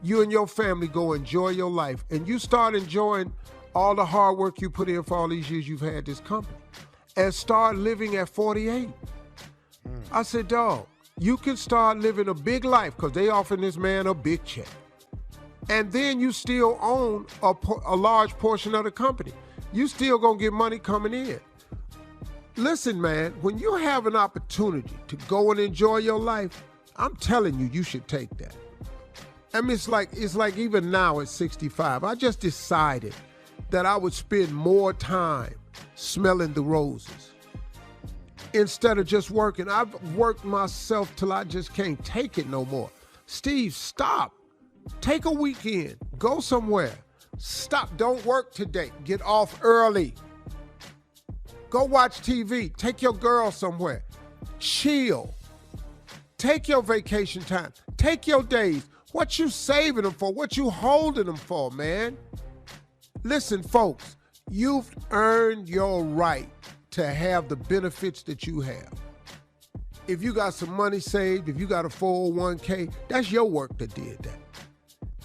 You and your family go enjoy your life. And you start enjoying all the hard work you put in for all these years you've had this company. And start living at 48. I said, dog, you can start living a big life because they offering this man a big check. And then you still own a large portion of the company. You still gonna get money coming in. Listen, man, when you have an opportunity to go and enjoy your life, I'm telling you, you should take that. I mean, it's like even now at 65, I just decided that I would spend more time smelling the roses instead of just working. I've worked myself till I just can't take it no more. Steve, stop. Take a weekend. Go somewhere. Stop. Don't work today. Get off early. Go watch TV. Take your girl somewhere. Chill. Take your vacation time. Take your days. What you saving them for? What you holding them for, man? Listen, folks, you've earned your right to have the benefits that you have. If you got some money saved, if you got a 401k, that's your work that did that.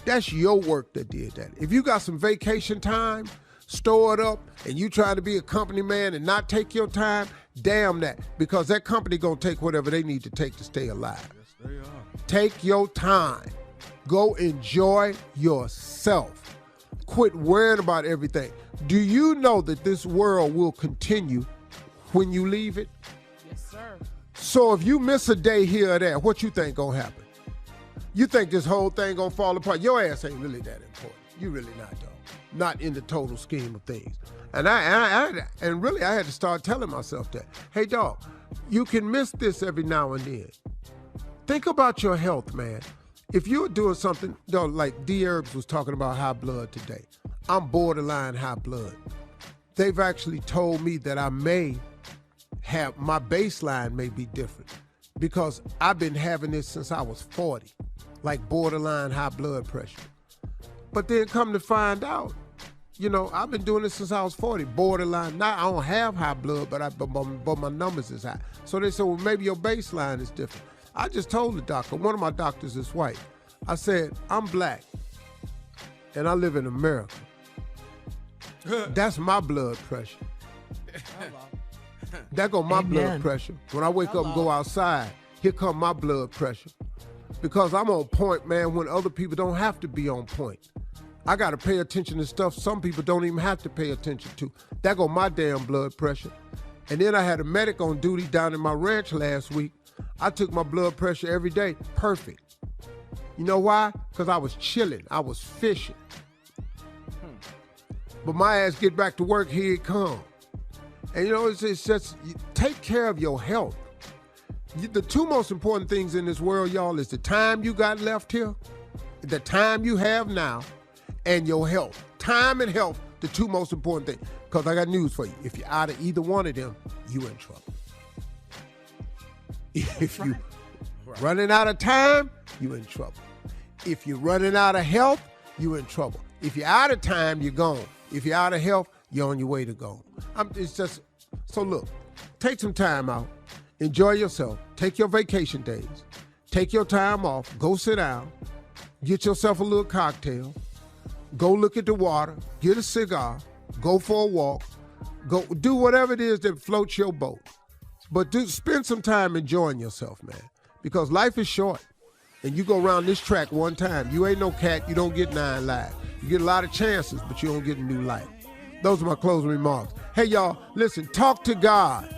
That's your work that did that. If you got some vacation time, store it up, and you trying to be a company man and not take your time, damn that, because that company gonna take whatever they need to take to stay alive. Yes, they are. Take your time. Go enjoy yourself. Quit worrying about everything. Do you know that this world will continue when you leave it? Yes, sir. So if you miss a day here or there, what you think gonna happen? You think this whole thing gonna fall apart? Your ass ain't really that important. You really not, though. Not in the total scheme of things. And I had to start telling myself that. Hey, dog, you can miss this every now and then. Think about your health, man. If you're doing something, though, like Dherbs was talking about high blood today. I'm borderline high blood. They've actually told me that I may have, my baseline may be different because I've been having this since I was 40, like borderline high blood pressure. But then come to find out, you know, I've been doing this since I was 40, borderline. Now I don't have high blood, but my numbers is high. So they said, well, maybe your baseline is different. I just told the doctor, one of my doctors is white. I said, I'm black and I live in America. That's my blood pressure. That go my blood pressure. When I wake up and go outside, here come my blood pressure. Because I'm on point, man, when other people don't have to be on point. I got to pay attention to stuff some people don't even have to pay attention to. That go my damn blood pressure. And then I had a medic on duty down in my ranch last week. I took my blood pressure every day. Perfect. You know why? Because I was chilling. I was fishing. But my ass get back to work, here it come. And you know, it's just, take care of your health. The two most important things in this world, y'all, is the time you got left here, the time you have now, and your health. Time and health, the two most important things. Because I got news for you. If you're out of either one of them, you in trouble. If you running out of time, you in trouble. If you're running out of health, you in trouble. If you're out of time, you're gone. If you're out of health, you're on your way to go. It's just, so look, take some time out. Enjoy yourself. Take your vacation days. Take your time off. Go sit down. Get yourself a little cocktail. Go look at the water. Get a cigar. Go for a walk. Go do whatever it is that floats your boat. But spend some time enjoying yourself, man. Because life is short. And you go around this track one time. You ain't no cat. You don't get 9 lives. You get a lot of chances, but you don't get a new life. Those are my closing remarks. Hey, y'all, listen, talk to God.